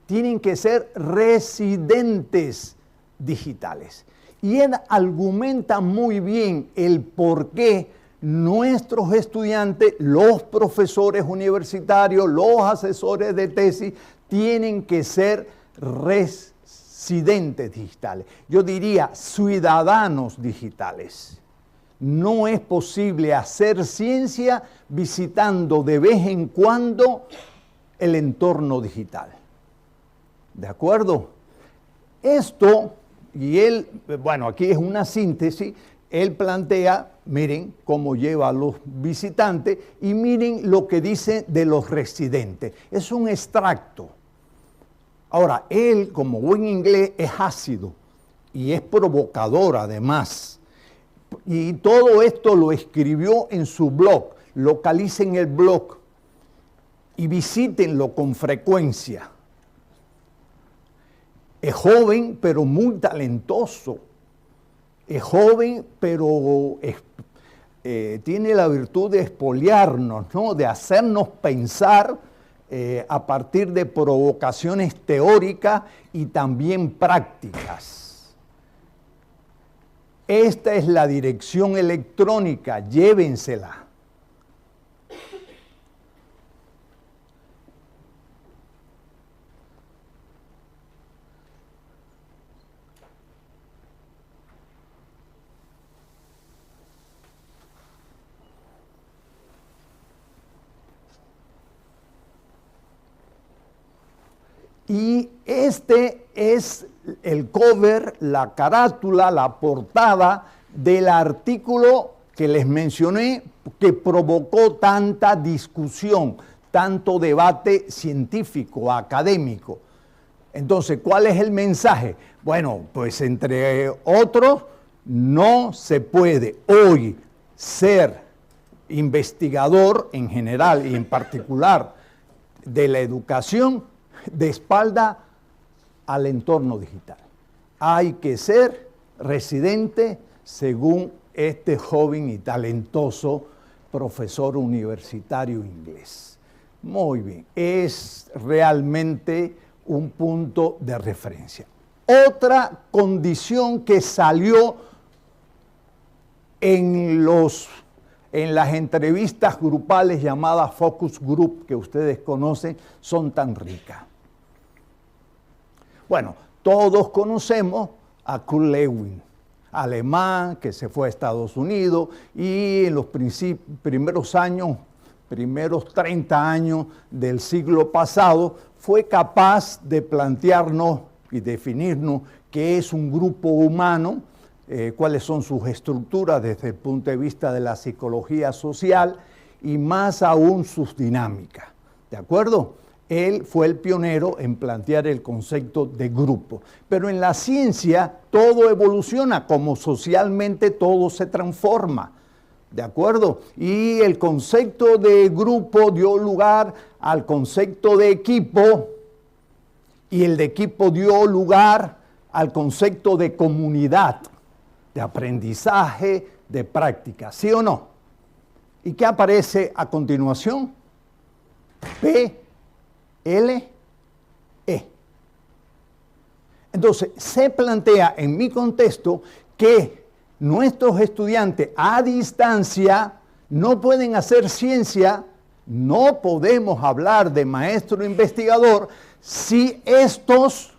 Tienen que ser residentes digitales. Y él argumenta muy bien el por qué nuestros estudiantes, los profesores universitarios, los asesores de tesis, tienen que ser residentes digitales. Yo diría ciudadanos digitales. No es posible hacer ciencia visitando de vez en cuando el entorno digital. ¿De acuerdo? Esto, y él, bueno, aquí es una síntesis, él plantea, miren cómo lleva a los visitantes y miren lo que dice de los residentes. Es un extracto. Ahora, él, como buen inglés, es ácido y es provocador además. Y todo esto lo escribió en su blog. Localicen el blog y visítenlo con frecuencia. Es joven, pero muy talentoso. Es joven, pero tiene la virtud de expoliarnos, ¿no? De hacernos pensar a partir de provocaciones teóricas y también prácticas. Esta es la dirección electrónica, llévensela. Y este es el cover, la carátula, la portada del artículo que les mencioné que provocó tanta discusión, tanto debate científico, académico. Entonces, ¿cuál es el mensaje? Bueno, pues entre otros, no se puede hoy ser investigador en general y en particular de la educación de espalda al entorno digital. Hay que ser residente según este joven y talentoso profesor universitario inglés. Muy bien, es realmente un punto de referencia. Otra condición que salió en las entrevistas grupales llamadas focus group, que ustedes conocen, son tan ricas. Bueno, todos conocemos a Kurt Lewin, alemán que se fue a Estados Unidos y en los primeros 30 años del siglo pasado fue capaz de plantearnos y definirnos qué es un grupo humano, cuáles son sus estructuras desde el punto de vista de la psicología social y más aún sus dinámicas. ¿De acuerdo? Él fue el pionero en plantear el concepto de grupo. Pero en la ciencia todo evoluciona, como socialmente todo se transforma. ¿De acuerdo? Y el concepto de grupo dio lugar al concepto de equipo, y el de equipo dio lugar al concepto de comunidad, de aprendizaje, de práctica. ¿Sí o no? ¿Y qué aparece a continuación? PLE. Entonces, se plantea en mi contexto que nuestros estudiantes a distancia no pueden hacer ciencia, no podemos hablar de maestro investigador si estos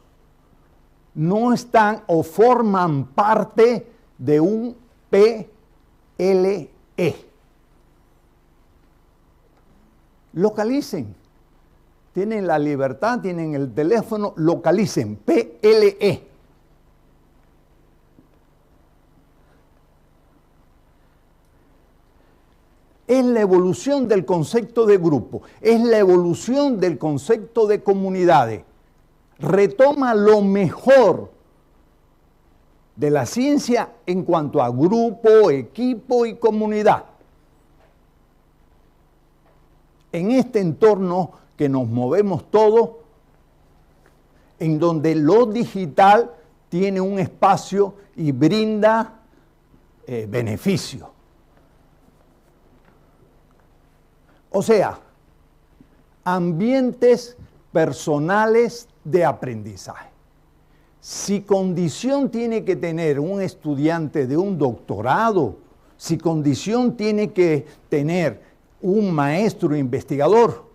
no están o forman parte de un PLE. Localicen. Tienen la libertad, tienen el teléfono, localicen, PLE. Es la evolución del concepto de grupo, es la evolución del concepto de comunidades. Retoma lo mejor de la ciencia en cuanto a grupo, equipo y comunidad. En este entorno que nos movemos todos, en donde lo digital tiene un espacio y brinda beneficio. O sea, ambientes personales de aprendizaje. Si condición tiene que tener un estudiante de un doctorado, si condición tiene que tener un maestro investigador,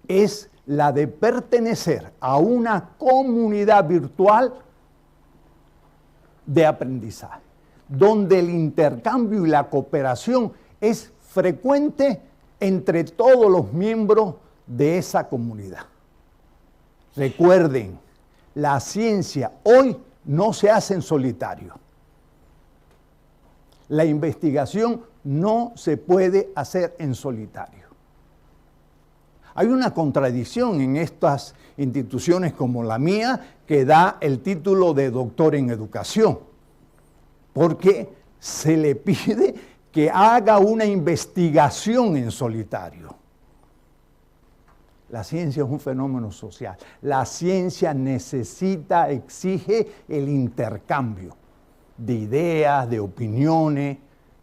es la de pertenecer a una comunidad virtual de aprendizaje, donde el intercambio y la cooperación es frecuente entre todos los miembros de esa comunidad. Recuerden, la ciencia hoy no se hace en solitario. La investigación no se puede hacer en solitario. Hay una contradicción en estas instituciones como la mía, que da el título de doctor en educación, porque se le pide que haga una investigación en solitario. La ciencia es un fenómeno social. La ciencia necesita, exige el intercambio de ideas, de opiniones,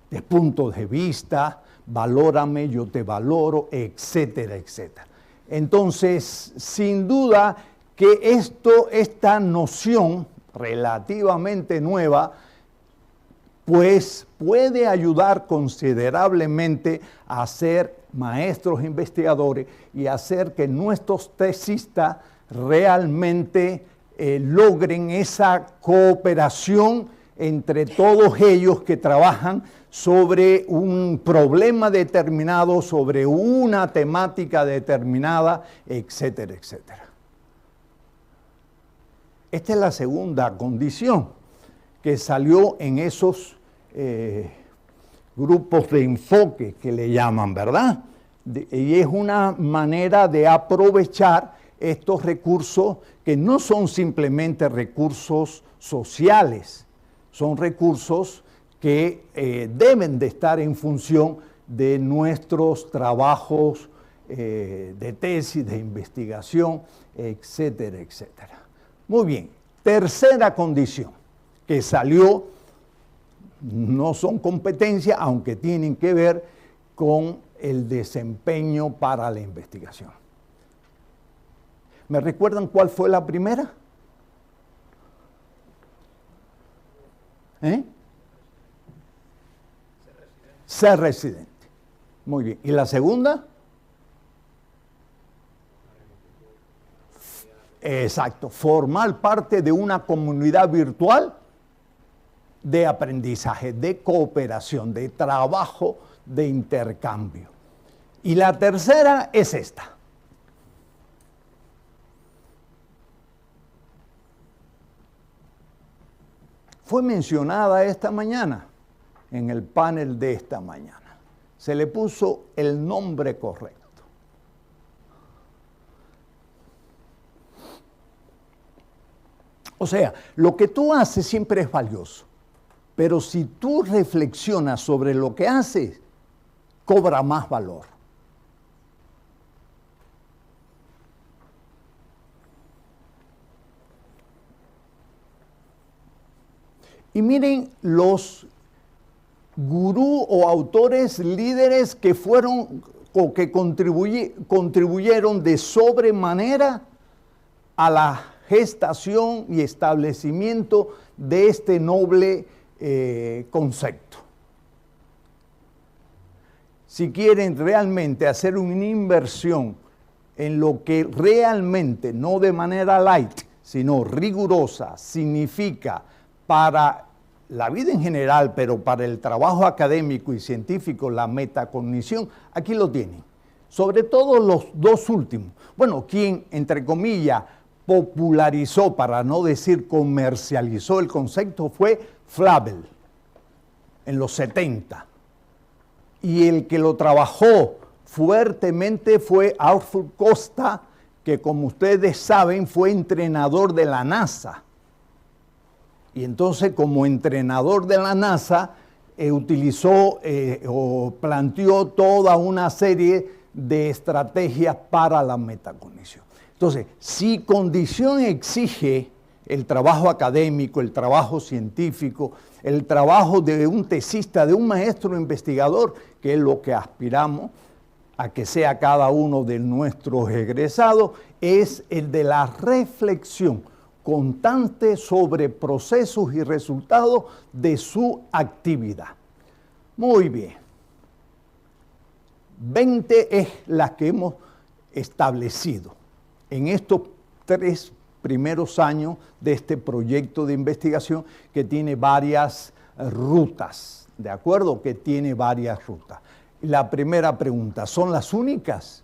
de puntos de vista, valórame, yo te valoro, etcétera, etcétera. Entonces, sin duda que esta noción relativamente nueva, pues puede ayudar considerablemente a ser maestros investigadores y hacer que nuestros tesistas realmente logren esa cooperación entre todos ellos que trabajan sobre un problema determinado, sobre una temática determinada, etcétera, etcétera. Esta es la segunda condición que salió en esos grupos de enfoque que le llaman, ¿verdad? Y es una manera de aprovechar estos recursos que no son simplemente recursos sociales, son recursos que deben de estar en función de nuestros trabajos de tesis, de investigación, etcétera, etcétera. Muy bien, tercera condición que salió, no son competencias, aunque tienen que ver con el desempeño para la investigación. ¿Me recuerdan cuál fue la primera? Ser residente. Muy bien. ¿Y la segunda? Exacto. Formar parte de una comunidad virtual de aprendizaje, de cooperación, de trabajo, de intercambio. Y la tercera es esta. Fue mencionada esta mañana en el panel de esta mañana. Se le puso el nombre correcto. O sea, lo que tú haces siempre es valioso, pero si tú reflexionas sobre lo que haces, cobra más valor. Y miren los gurú o autores líderes que fueron o que contribuyeron de sobremanera a la gestación y establecimiento de este noble concepto. Si quieren realmente hacer una inversión en lo que realmente, no de manera light, sino rigurosa, significa para la vida en general, pero para el trabajo académico y científico, la metacognición, aquí lo tienen. Sobre todo los dos últimos. Bueno, quien, entre comillas, popularizó, para no decir comercializó el concepto, fue Flavel, en los 70. Y el que lo trabajó fuertemente fue Arthur Costa, que como ustedes saben fue entrenador de la NASA. Y entonces como entrenador de la NASA utilizó o planteó toda una serie de estrategias para la metacognición. Entonces, si condición exige el trabajo académico, el trabajo científico, el trabajo de un tesista, de un maestro investigador, que es lo que aspiramos a que sea cada uno de nuestros egresados, es el de la reflexión constante sobre procesos y resultados de su actividad. Muy bien. 20 es las que hemos establecido en estos 3 primeros años de este proyecto de investigación que tiene varias rutas, ¿de acuerdo? Que tiene varias rutas. La primera pregunta, ¿son las únicas?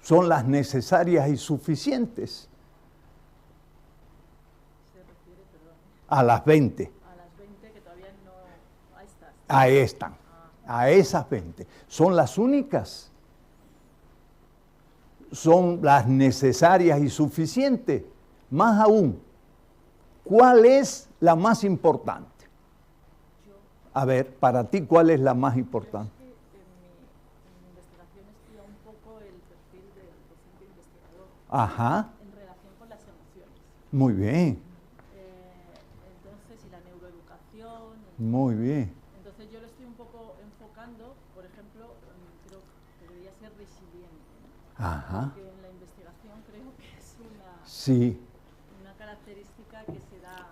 ¿Son las necesarias y suficientes? Se refiere, perdón, A las 20. a las 20 que todavía no... Ahí está. Ahí están. A esas 20. ¿Son las únicas? ¿Son las necesarias y suficientes? Más aún, ¿cuál es la más importante? A ver, para ti, ¿cuál es la más importante? En mi investigación estudia un poco el perfil del docente investigador Ajá, en relación con las emociones. muy bien, Entonces, y la neuroeducación. muy bien. Entonces, yo lo estoy un poco enfocando, por ejemplo, creo que debería ser resiliente, ¿no? Ajá, Que en la investigación creo que es sí, una característica que se da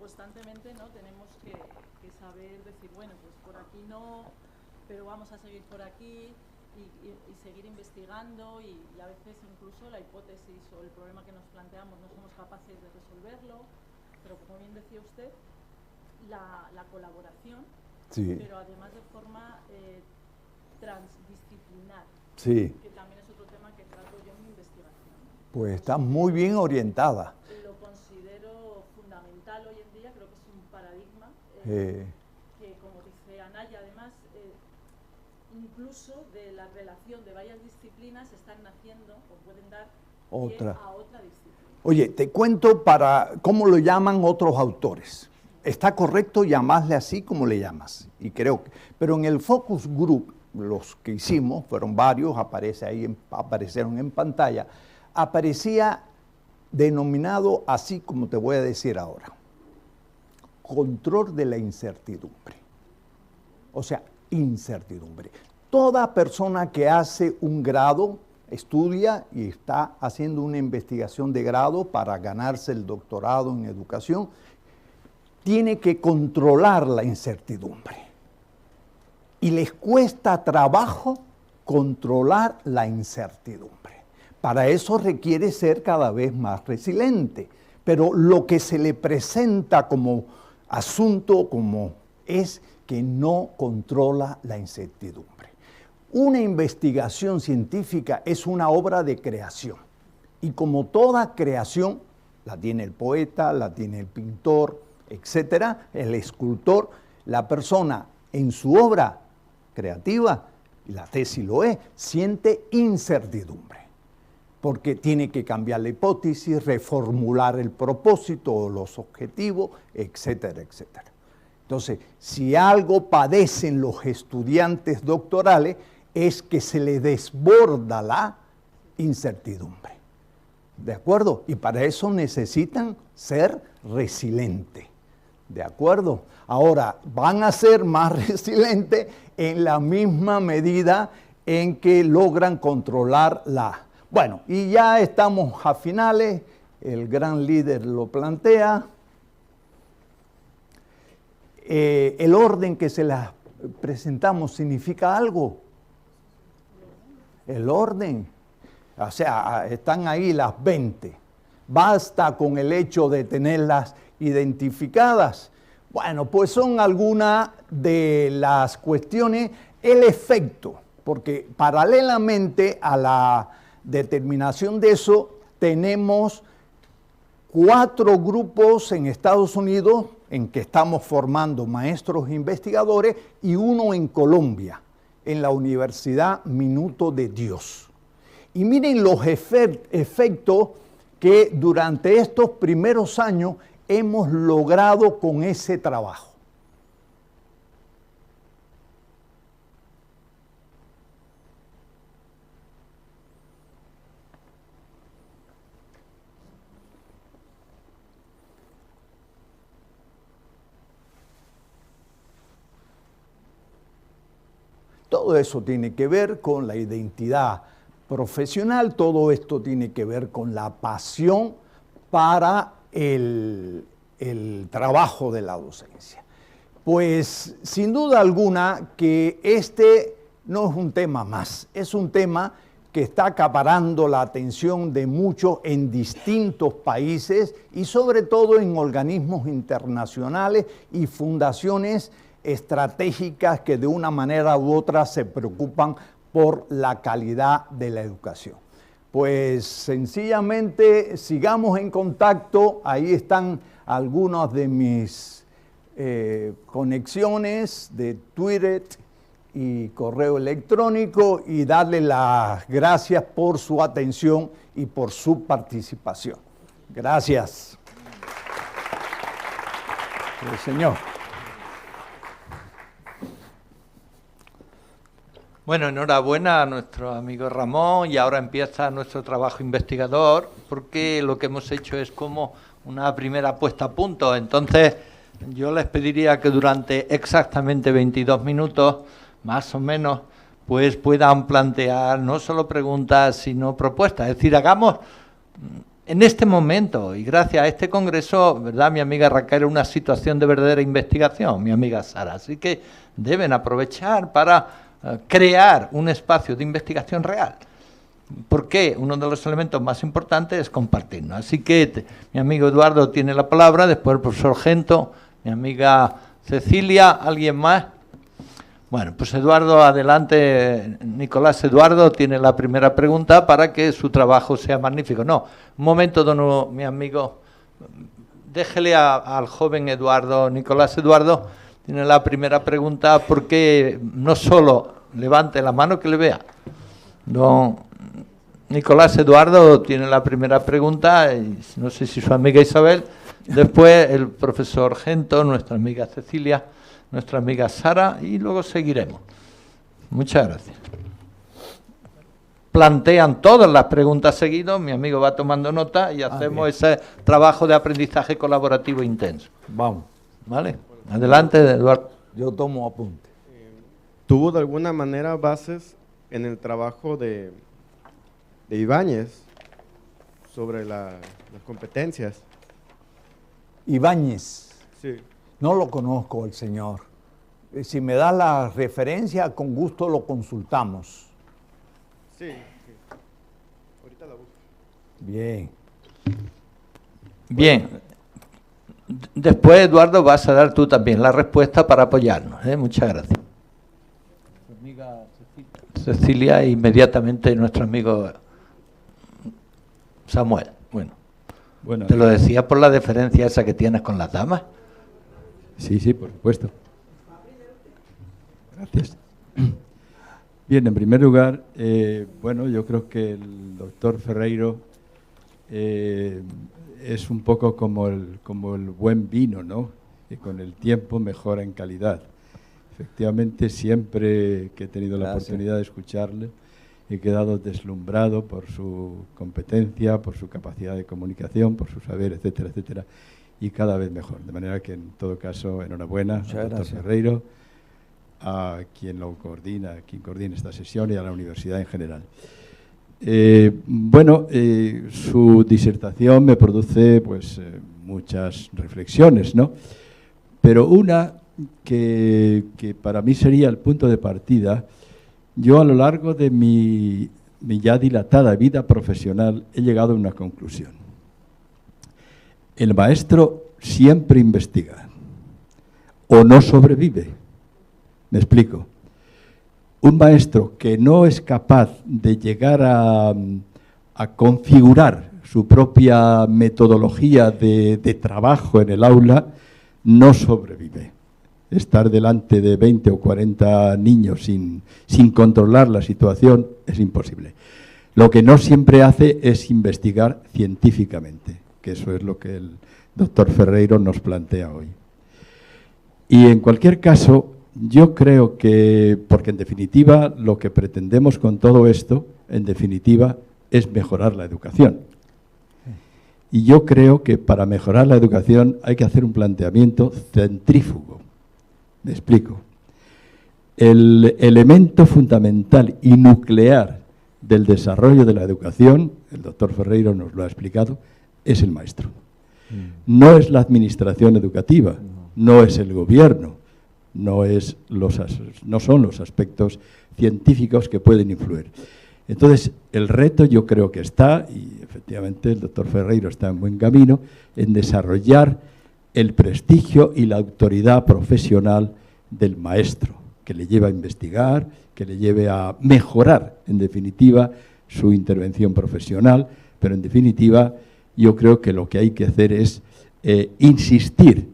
constantemente, ¿no? Tenemos que saber decir, bueno, pues por aquí no, pero vamos a seguir por aquí y seguir investigando y a veces incluso la hipótesis o el problema que nos planteamos no somos capaces de resolverlo, pero como bien decía usted, la colaboración, sí, pero además de forma transdisciplinar, sí. que también es otro tema que trato yo en mi investigación. Pues está muy bien orientada. Lo considero fundamental hoy en día, creo que es un paradigma que, como dice Anaya, además, incluso de la relación de varias disciplinas están naciendo o pueden dar pie a otra disciplina. Oye, te cuento para cómo lo llaman otros autores. Está correcto llamarle así como le llamas, y creo que, pero en el focus group, los que hicimos, fueron varios, aparecieron en pantalla, aparecía denominado así como te voy a decir ahora: control de la incertidumbre. O sea, incertidumbre. Toda persona que hace un grado, estudia y está haciendo una investigación de grado para ganarse el doctorado en educación, tiene que controlar la incertidumbre. Y les cuesta trabajo controlar la incertidumbre. Para eso requiere ser cada vez más resiliente. Pero lo que se le presenta como asunto es que no controla la incertidumbre. Una investigación científica es una obra de creación. Y como toda creación, la tiene el poeta, la tiene el pintor, etcétera, el escultor, la persona en su obra creativa, y la tesis lo es, siente incertidumbre. porque tiene que cambiar la hipótesis, reformular el propósito o los objetivos, etcétera, etcétera. Entonces, si algo padecen los estudiantes doctorales es que se les desborda la incertidumbre. ¿De acuerdo? Y para eso necesitan ser resilientes. ¿De acuerdo? Ahora, van a ser más resilientes en la misma medida en que logran controlar la... Bueno, y ya estamos a finales, el gran líder lo plantea. El orden que se las presentamos significa algo. El orden. O sea, están ahí las 20. Basta con el hecho de tenerlas identificadas. Bueno, pues son algunas de las cuestiones. El efecto, porque paralelamente a la determinación de eso, tenemos 4 grupos en Estados Unidos en que estamos formando maestros e investigadores y 1 en Colombia, en la Universidad Minuto de Dios. Y miren los efectos que durante estos primeros años hemos logrado con ese trabajo. Todo eso tiene que ver con la identidad profesional, todo esto tiene que ver con la pasión para el trabajo de la docencia. Pues sin duda alguna que este no es un tema más, es un tema que está acaparando la atención de muchos en distintos países y sobre todo en organismos internacionales y fundaciones estratégicas que de una manera u otra se preocupan por la calidad de la educación. Pues sencillamente sigamos en contacto, ahí están algunas de mis conexiones de Twitter y correo electrónico y darle las gracias por su atención y por su participación. Gracias. Señor. Bueno, enhorabuena a nuestro amigo Ramón y ahora empieza nuestro trabajo investigador porque lo que hemos hecho es como una primera puesta a punto. Entonces, yo les pediría que durante exactamente 22 minutos, más o menos, pues puedan plantear no solo preguntas, sino propuestas. Es decir, hagamos en este momento, y gracias a este congreso, ¿verdad? Mi amiga Raquel, una situación de verdadera investigación, mi amiga Sara. Así que deben aprovechar para crear un espacio de investigación real. Porque uno de los elementos más importantes es compartirnos. Así que mi amigo Eduardo tiene la palabra, después el profesor Gento, mi amiga Cecilia, ¿alguien más? Bueno, pues Eduardo, adelante. Nicolás Eduardo tiene la primera pregunta para que su trabajo sea magnífico. No, un momento, mi amigo, déjele al joven Eduardo, Nicolás Eduardo, tiene la primera pregunta porque no solo levante la mano que le vea. Don Nicolás Eduardo tiene la primera pregunta, y no sé si su amiga Isabel, después el profesor Gento, nuestra amiga Cecilia, nuestra amiga Sara y luego seguiremos. Muchas gracias. Plantean todas las preguntas seguidas, mi amigo va tomando nota y hacemos ese trabajo de aprendizaje colaborativo intenso. Vamos. ¿Vale? Adelante, Eduardo. Yo tomo apunte. ¿Tuvo de alguna manera bases en el trabajo de Ibáñez sobre las competencias? Ibáñez. Sí. No lo conozco el señor. Si me da la referencia, con gusto lo consultamos. Sí. Ahorita la busco. Bien. Bien. Después, Eduardo, vas a dar tú también la respuesta para apoyarnos. Muchas gracias. Amiga Cecilia e inmediatamente nuestro amigo Samuel. Bueno, ¿te lo decía por la deferencia esa que tienes con las damas? Sí, por supuesto. Gracias. Bien, en primer lugar, bueno, yo creo que el doctor Ferreiro es un poco como el buen vino, ¿no? Que con el tiempo mejora en calidad. Efectivamente, siempre que he tenido la oportunidad de escucharle, he quedado deslumbrado por su competencia, por su capacidad de comunicación, por su saber, etcétera, etcétera, y cada vez mejor. De manera que, en todo caso, enhorabuena al doctor Ferreiro, a quien quien coordina esta sesión y a la universidad en general. Bueno, su disertación me produce pues muchas reflexiones, ¿no? Pero una que para mí sería el punto de partida. Yo, a lo largo de mi ya dilatada vida profesional, he llegado a una conclusión. El maestro siempre investiga o no sobrevive. Me explico. Un maestro que no es capaz de llegar a configurar su propia metodología de trabajo en el aula, no sobrevive. Estar delante de 20 o 40 niños sin controlar la situación es imposible. Lo que no siempre hace es investigar científicamente, que eso es lo que el doctor Ferreiro nos plantea hoy. Y en cualquier caso, yo creo que, porque en definitiva lo que pretendemos con todo esto, en definitiva, es mejorar la educación. Y yo creo que para mejorar la educación hay que hacer un planteamiento centrífugo. Me explico. El elemento fundamental y nuclear del desarrollo de la educación, el doctor Ferreiro nos lo ha explicado, es el maestro. No es la administración educativa, no es el gobierno, no son los aspectos científicos que pueden influir. Entonces, el reto yo creo que está, y efectivamente el doctor Ferreiro está en buen camino, en desarrollar el prestigio y la autoridad profesional del maestro, que le lleva a investigar, que le lleve a mejorar, en definitiva, su intervención profesional, pero en definitiva yo creo que lo que hay que hacer es insistir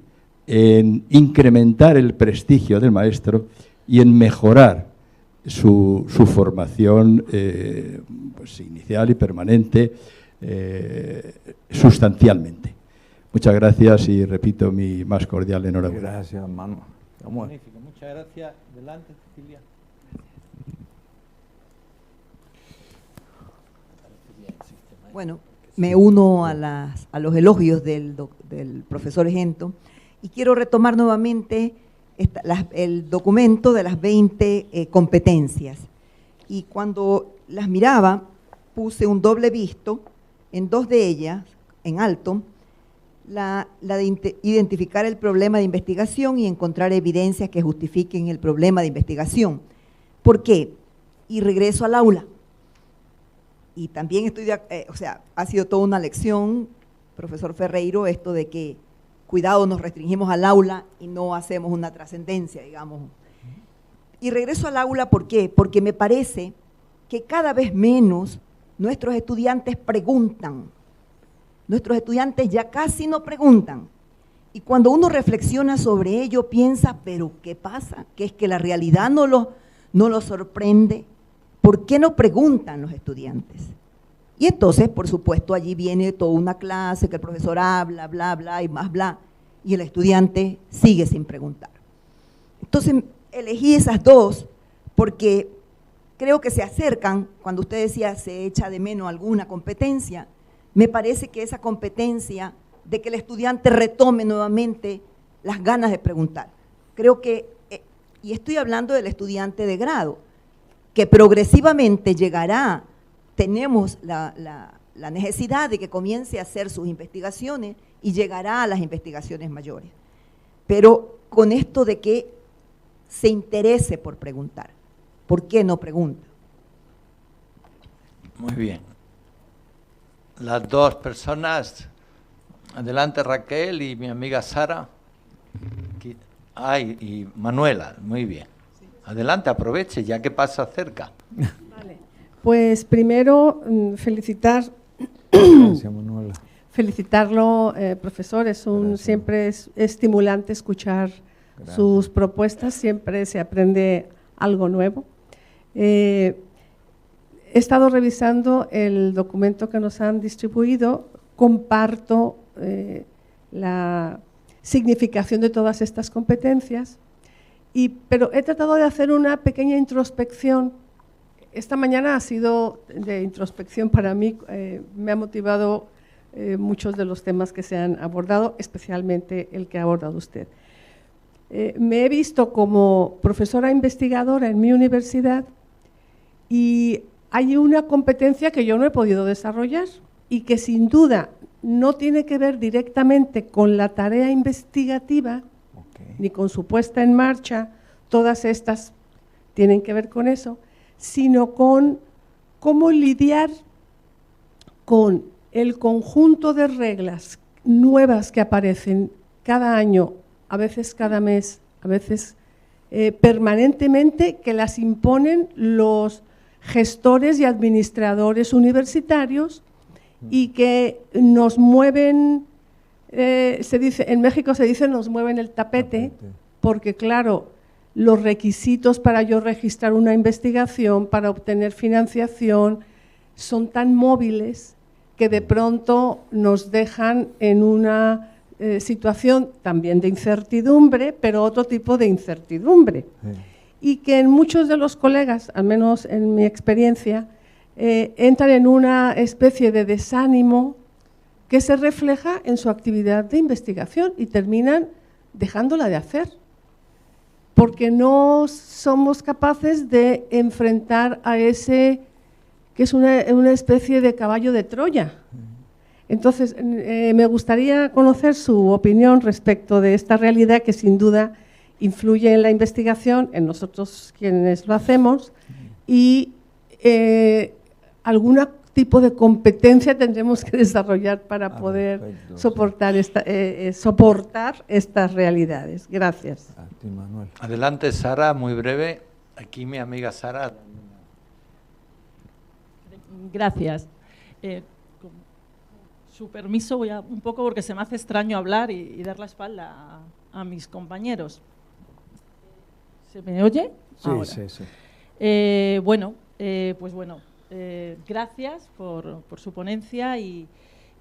en incrementar el prestigio del maestro y en mejorar su formación pues inicial y permanente sustancialmente. Muchas gracias y repito mi más cordial enhorabuena. Gracias, hermano. Magnífico, muchas gracias. Adelante, Cecilia. Bueno, me uno a los elogios del profesor Gento y quiero retomar nuevamente el documento de las 20 competencias. Y cuando las miraba, puse un doble visto en dos de ellas, en alto, la de identificar el problema de investigación y encontrar evidencias que justifiquen el problema de investigación. ¿Por qué? Y regreso al aula. Y también ha sido toda una lección, profesor Ferreiro, esto de que cuidado, nos restringimos al aula y no hacemos una trascendencia, digamos. Y regreso al aula, ¿por qué? Porque me parece que cada vez menos nuestros estudiantes preguntan. Nuestros estudiantes ya casi no preguntan. Y cuando uno reflexiona sobre ello, piensa, ¿pero qué pasa? Que es que la realidad no los sorprende. ¿Por qué no preguntan los estudiantes? Y entonces, por supuesto, allí viene toda una clase que el profesor habla, bla, bla y más bla, y el estudiante sigue sin preguntar. Entonces, elegí esas dos porque creo que se acercan, cuando usted decía se echa de menos alguna competencia, me parece que esa competencia de que el estudiante retome nuevamente las ganas de preguntar. Creo que, y estoy hablando del estudiante de grado, que progresivamente llegará, tenemos la necesidad de que comience a hacer sus investigaciones y llegará a las investigaciones mayores. Pero con esto de que se interese por preguntar. ¿Por qué no pregunta? Muy bien. Las dos personas, adelante Raquel y mi amiga Sara. Y Manuela, muy bien. Adelante, aproveche, ya que pasa cerca. Vale. Pues primero Gracias, Manuela. felicitarlo, profesor, siempre es estimulante escuchar sus propuestas, siempre se aprende algo nuevo. He estado revisando el documento que nos han distribuido, comparto la significación de todas estas competencias, pero he tratado de hacer una pequeña introspección. Esta mañana ha sido de introspección para mí, me ha motivado muchos de los temas que se han abordado, especialmente el que ha abordado usted. Me he visto como profesora investigadora en mi universidad y hay una competencia que yo no he podido desarrollar y que sin duda no tiene que ver directamente con la tarea investigativa, ni con su puesta en marcha, todas estas tienen que ver con eso, sino con cómo lidiar con el conjunto de reglas nuevas que aparecen cada año, a veces cada mes, a veces permanentemente, que las imponen los gestores y administradores universitarios y que nos mueven, en México se dice nos mueven el tapete, porque claro, los requisitos para yo registrar una investigación, para obtener financiación, son tan móviles que de pronto nos dejan en una situación también de incertidumbre, pero otro tipo de incertidumbre. Y que en muchos de los colegas, al menos en mi experiencia, entran en una especie de desánimo que se refleja en su actividad de investigación y terminan dejándola de hacer, porque no somos capaces de enfrentar a ese que es una especie de caballo de Troya. Entonces, me gustaría conocer su opinión respecto de esta realidad que sin duda influye en la investigación, en nosotros quienes lo hacemos, y algún tipo de competencia tendremos que desarrollar para poder soportar estas realidades. Gracias. Adelante, Sara, muy breve. Aquí mi amiga Sara. Gracias. Con su permiso, voy a un poco, porque se me hace extraño hablar y dar la espalda a mis compañeros. ¿Se me oye? Sí, ahora. sí, sí. Gracias por su ponencia y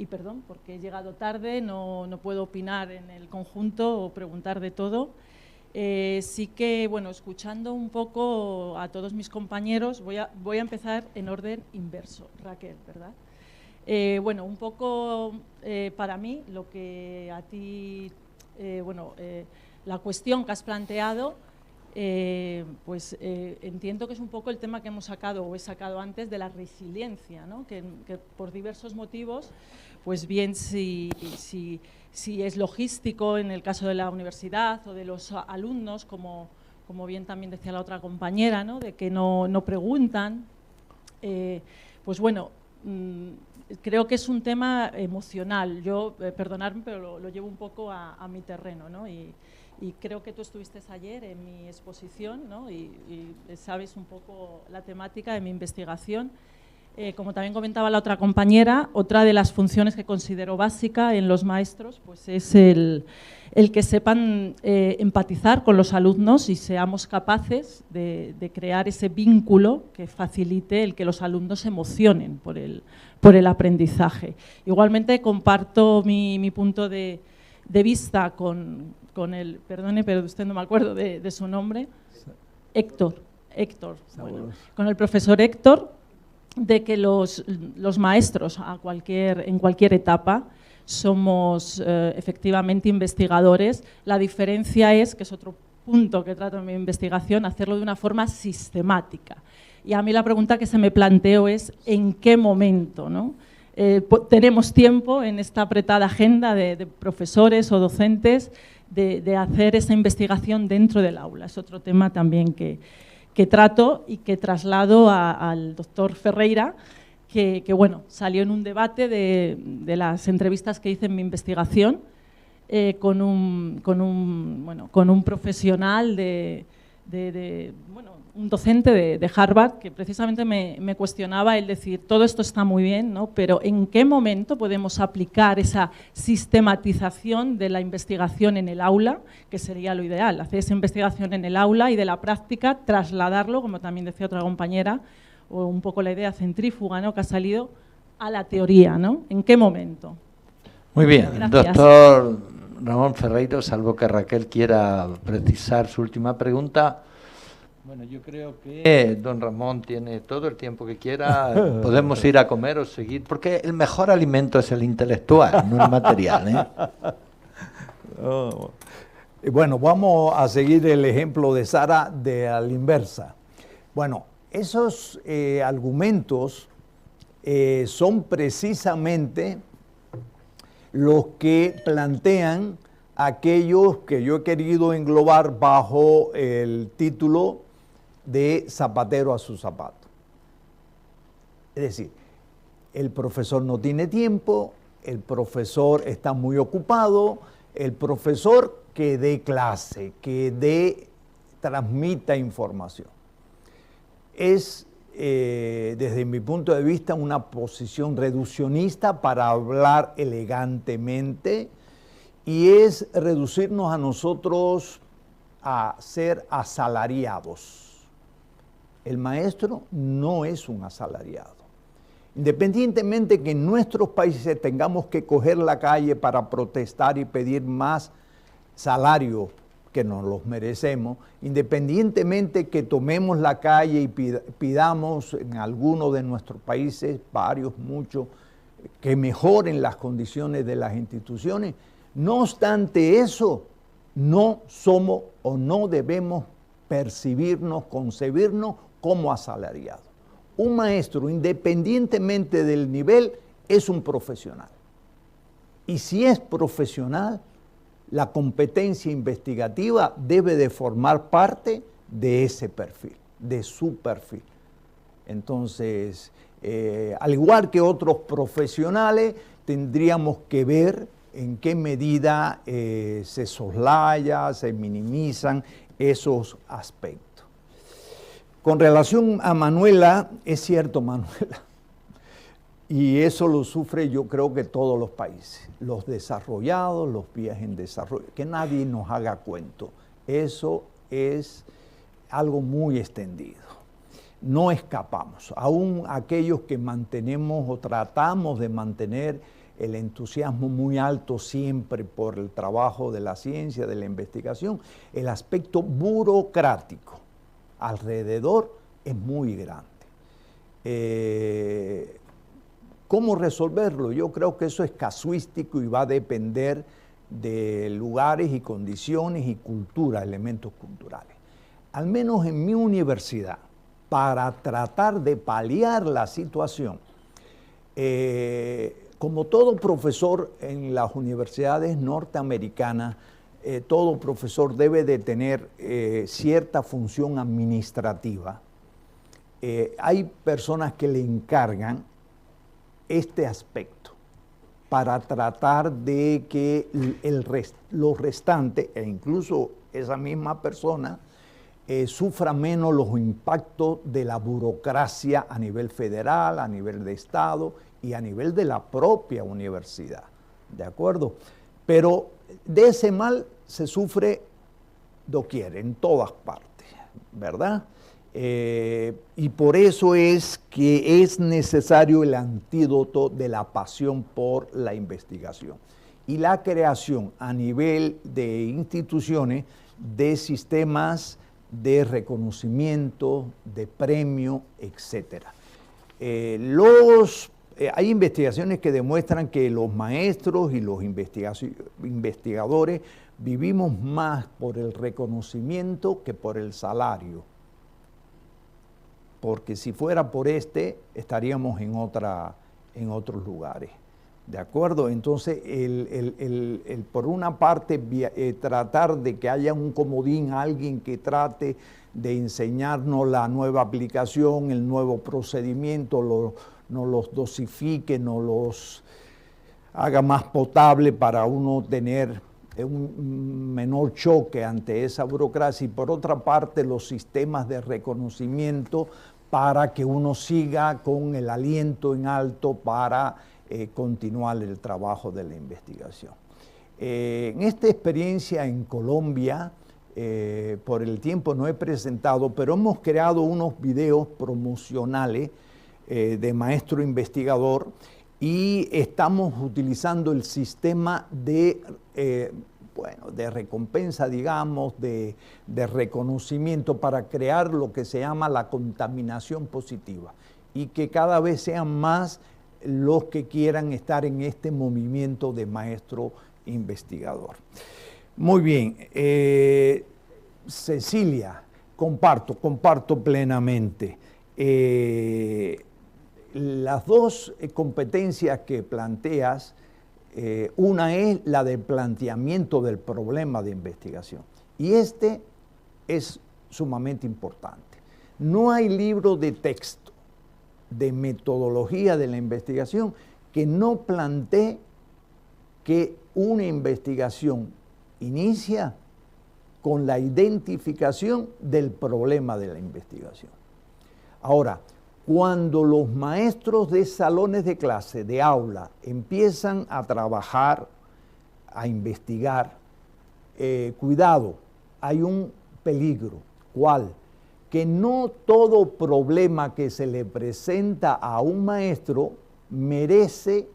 perdón, porque he llegado tarde, no puedo opinar en el conjunto o preguntar de todo. Sí que, bueno, escuchando un poco a todos mis compañeros, voy a empezar en orden inverso. Raquel, ¿verdad? Un poco para mí, lo que a ti, la cuestión que has planteado, entiendo que es un poco el tema que hemos sacado o he sacado antes de la resiliencia, ¿no? que por diversos motivos, pues bien si es logístico en el caso de la universidad o de los alumnos, como bien también decía la otra compañera, ¿no? De que no preguntan, creo que es un tema emocional. Yo, perdonadme, pero lo llevo un poco a mi terreno, ¿no? Y creo que tú estuviste ayer en mi exposición, ¿no? y sabes un poco la temática de mi investigación. Como también comentaba la otra compañera, otra de las funciones que considero básica en los maestros pues es el que sepan empatizar con los alumnos y seamos capaces de crear ese vínculo que facilite el que los alumnos se emocionen por el aprendizaje. Igualmente comparto mi punto de vista con el, perdone, pero de usted no me acuerdo de su nombre, Héctor, bueno, con el profesor Héctor, de que los maestros en cualquier etapa somos efectivamente investigadores. La diferencia es, que es otro punto que trato en mi investigación, hacerlo de una forma sistemática. Y a mí la pregunta que se me planteó es ¿en qué momento, ¿no? Tenemos tiempo en esta apretada agenda de profesores o docentes de hacer esa investigación dentro del aula. Es otro tema también que trato y que traslado al doctor Ferreira, que salió en un debate de las entrevistas que hice en mi investigación con un profesional de bueno, un docente de Harvard que precisamente me cuestionaba el decir, todo esto está muy bien, ¿no? Pero ¿en qué momento podemos aplicar esa sistematización de la investigación en el aula, que sería lo ideal? Hacer esa investigación en el aula y de la práctica trasladarlo, como también decía otra compañera, o un poco la idea centrífuga, ¿no?, que ha salido, a la teoría, ¿no? ¿En qué momento? Muy bien, Gracias. doctor Ramón Ferreiro, salvo que Raquel quiera precisar su última pregunta. Bueno, yo creo que don Ramón tiene todo el tiempo que quiera, podemos ir a comer o seguir, porque el mejor alimento es el intelectual, no el material, ¿eh? Oh. Bueno, vamos a seguir el ejemplo de Sara de a la inversa. Bueno, esos argumentos son precisamente los que plantean aquellos que yo he querido englobar bajo el título de zapatero a su zapato. Es decir, el profesor no tiene tiempo, el profesor está muy ocupado, el profesor que dé clase, que transmita información. Es, desde mi punto de vista, una posición reduccionista para hablar elegantemente, y es reducirnos a nosotros a ser asalariados. El maestro no es un asalariado. Independientemente que en nuestros países tengamos que coger la calle para protestar y pedir más salario, que nos los merecemos, independientemente que tomemos la calle y pidamos en algunos de nuestros países, varios, muchos, que mejoren las condiciones de las instituciones, no obstante eso, no somos o no debemos percibirnos, concebirnos como asalariados. Un maestro, independientemente del nivel, es un profesional. Y si es profesional, la competencia investigativa debe de formar parte de ese perfil, de su perfil. Entonces, al igual que otros profesionales, tendríamos que ver en qué medida se soslaya, se minimizan esos aspectos. Con relación a Manuela, es cierto, Manuela, y eso lo sufre yo creo que todos los países, los desarrollados, los países en desarrollo, que nadie nos haga cuento. Eso es algo muy extendido. No escapamos, aún aquellos que mantenemos o tratamos de mantener el entusiasmo muy alto siempre por el trabajo de la ciencia, de la investigación, el aspecto burocrático alrededor es muy grande. ¿Cómo resolverlo? Yo creo que eso es casuístico y va a depender de lugares y condiciones y cultura, elementos culturales. Al menos en mi universidad, para tratar de paliar la situación, como todo profesor en las universidades norteamericanas, todo profesor debe de tener cierta función administrativa. Hay personas que le encargan este aspecto para tratar de que los restantes, e incluso esa misma persona, sufra menos los impactos de la burocracia a nivel federal, a nivel de Estado y a nivel de la propia universidad, ¿de acuerdo? Pero de ese mal se sufre doquier, en todas partes, ¿verdad? Y por eso es que es necesario el antídoto de la pasión por la investigación y la creación a nivel de instituciones de sistemas de reconocimiento, de premio, etc. Hay investigaciones que demuestran que los maestros y los investigadores vivimos más por el reconocimiento que por el salario. Porque si fuera por estaríamos en otros lugares. ¿De acuerdo? Entonces, por una parte, tratar de que haya un comodín, alguien que trate de enseñarnos la nueva aplicación, el nuevo procedimiento, nos los dosifique, nos los haga más potable para uno tener un menor choque ante esa burocracia, y por otra parte los sistemas de reconocimiento para que uno siga con el aliento en alto para continuar el trabajo de la investigación. En esta experiencia en Colombia, por el tiempo no he presentado, pero hemos creado unos videos promocionales de maestro investigador, y estamos utilizando el sistema de recompensa, digamos, de reconocimiento para crear lo que se llama la contaminación positiva, y que cada vez sean más los que quieran estar en este movimiento de maestro investigador. Muy bien, Cecilia, comparto plenamente. Las dos competencias que planteas, una es la del planteamiento del problema de investigación, y este es sumamente importante. No hay libro de texto de metodología de la investigación que no plantee que una investigación inicia con la identificación del problema de la investigación. Ahora, cuando los maestros de salones de clase, de aula, empiezan a trabajar, a investigar, cuidado, hay un peligro. ¿Cuál? Que no todo problema que se le presenta a un maestro merece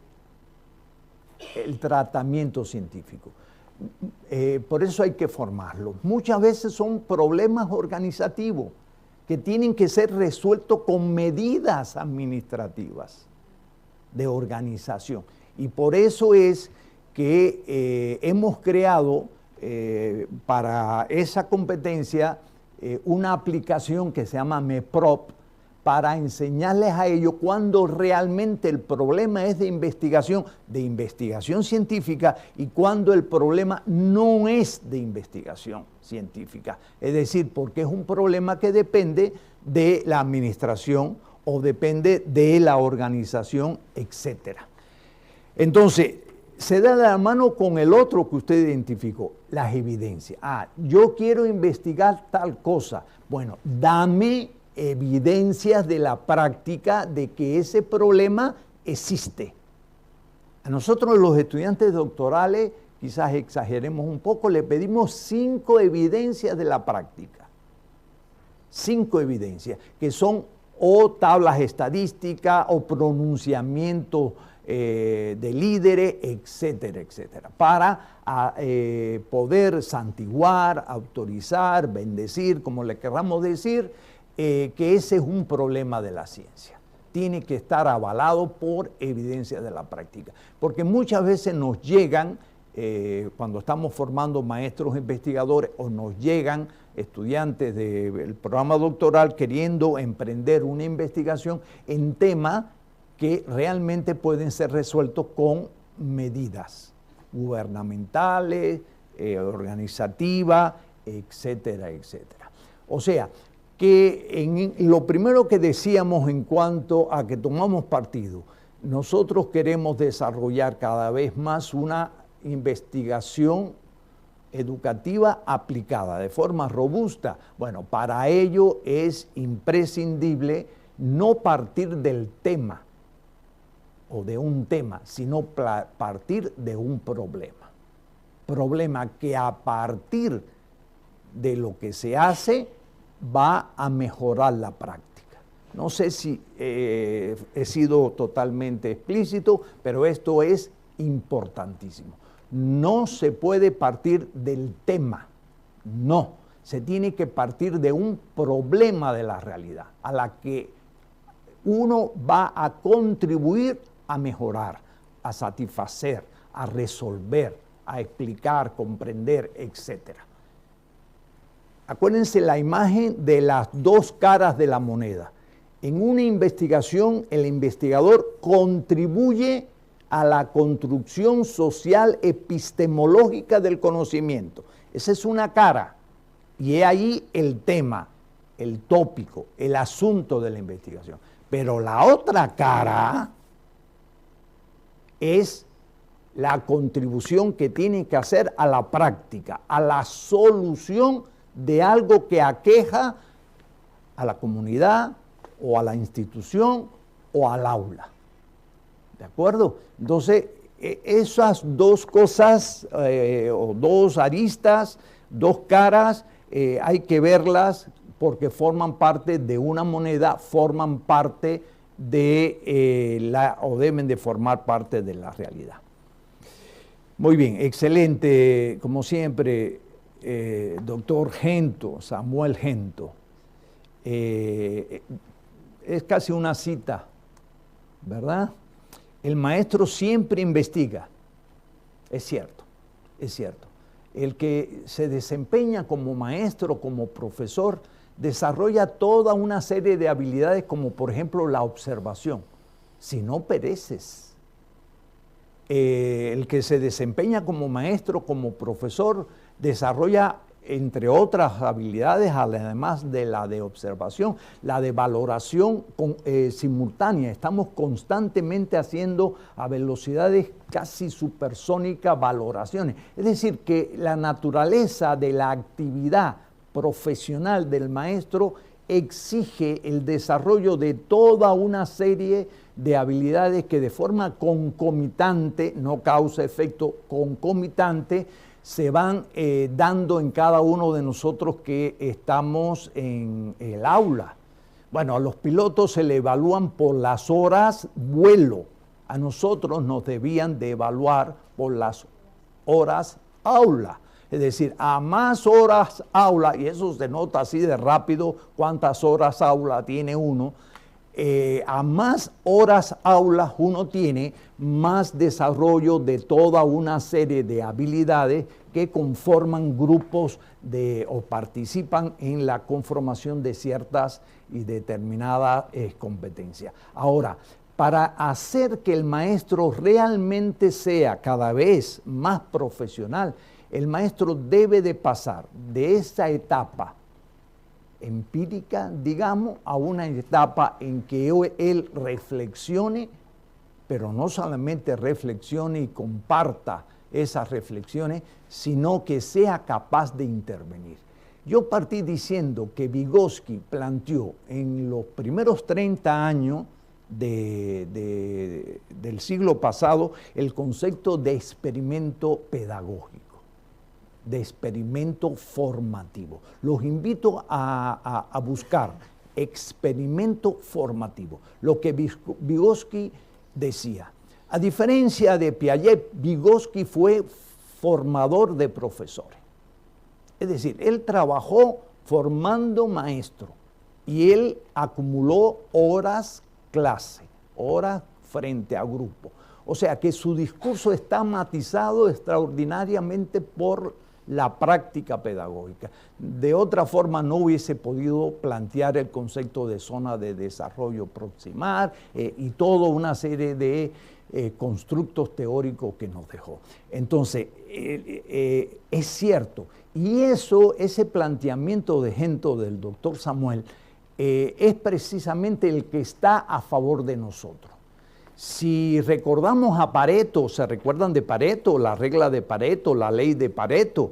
el tratamiento científico. Por eso hay que formarlos. Muchas veces son problemas organizativos que tienen que ser resueltos con medidas administrativas de organización. Y por eso es que hemos creado para esa competencia una aplicación que se llama MEPROP, para enseñarles a ellos cuando realmente el problema es de investigación científica, y cuando el problema no es de investigación científica. Es decir, porque es un problema que depende de la administración o depende de la organización, etc. Entonces, se da de la mano con el otro que usted identificó, las evidencias. Yo quiero investigar tal cosa. Bueno, dame evidencias de la práctica de que ese problema existe. A nosotros los estudiantes doctorales, quizás exageremos un poco, le pedimos 5 evidencias de la práctica. 5 evidencias, que son o tablas estadísticas o pronunciamientos de líderes, etcétera, etcétera, para poder santiguar, autorizar, bendecir, como le querramos decir, que ese es un problema de la ciencia. Tiene que estar avalado por evidencia de la práctica. Porque muchas veces nos llegan, cuando estamos formando maestros investigadores, o nos llegan estudiantes del programa doctoral queriendo emprender una investigación en temas que realmente pueden ser resueltos con medidas gubernamentales, organizativas, etcétera, etcétera. O sea, que lo primero que decíamos en cuanto a que tomamos partido, nosotros queremos desarrollar cada vez más una investigación educativa aplicada de forma robusta. Bueno, para ello es imprescindible no partir del tema o de un tema, sino partir de un problema. Problema que a partir de lo que se hace va a mejorar la práctica. No sé si he sido totalmente explícito, pero esto es importantísimo. No se puede partir del tema, no. Se tiene que partir de un problema de la realidad, a la que uno va a contribuir a mejorar, a satisfacer, a resolver, a explicar, comprender, etcétera. Acuérdense la imagen de las dos caras de la moneda. En una investigación, el investigador contribuye a la construcción social epistemológica del conocimiento. Esa es una cara. Y es ahí el tema, el tópico, el asunto de la investigación. Pero la otra cara es la contribución que tiene que hacer a la práctica, a la solución de algo que aqueja a la comunidad o a la institución o al aula. ¿De acuerdo? Entonces, esas dos cosas o dos aristas, dos caras, hay que verlas porque forman parte de una moneda, forman parte de o deben de formar parte de la realidad. Muy bien, excelente, como siempre, doctor Gento, Samuel Gento. Es casi una cita, ¿verdad? El maestro siempre investiga. Es cierto, es cierto. El que se desempeña como maestro, como profesor, desarrolla toda una serie de habilidades como por ejemplo la observación. Si no pereces. El que se desempeña como maestro, como profesor, desarrolla entre otras habilidades, además de la de observación, la de valoración simultánea. Estamos constantemente haciendo a velocidades casi supersónicas valoraciones. Es decir, que la naturaleza de la actividad profesional del maestro exige el desarrollo de toda una serie de habilidades que de forma concomitante, no causa-efecto, concomitante, se van dando en cada uno de nosotros que estamos en el aula. Bueno, a los pilotos se le evalúan por las horas vuelo. A nosotros nos debían de evaluar por las horas aula. Es decir, a más horas aula, y eso se nota así de rápido cuántas horas aula tiene uno, a más horas aulas uno tiene, más desarrollo de toda una serie de habilidades que conforman grupos o participan en la conformación de ciertas y determinadas competencias. Ahora, para hacer que el maestro realmente sea cada vez más profesional, el maestro debe de pasar de esa etapa empírica, digamos, a una etapa en que él reflexione, pero no solamente reflexione y comparta esas reflexiones, sino que sea capaz de intervenir. Yo partí diciendo que Vygotsky planteó en los primeros 30 años del siglo pasado el concepto de experimento pedagógico, de experimento formativo. Los invito a buscar experimento formativo. Lo que Vygotsky decía. A diferencia de Piaget, Vygotsky fue formador de profesores. Es decir, él trabajó formando maestros y él acumuló horas clase, horas frente a grupo. O sea que su discurso está matizado extraordinariamente por la práctica pedagógica. De otra forma no hubiese podido plantear el concepto de zona de desarrollo proximal y toda una serie de constructos teóricos que nos dejó. Entonces, es cierto, y ese planteamiento de Gento del doctor Samuel es precisamente el que está a favor de nosotros. Si recordamos a Pareto, ¿se recuerdan de Pareto? La regla de Pareto, la ley de Pareto,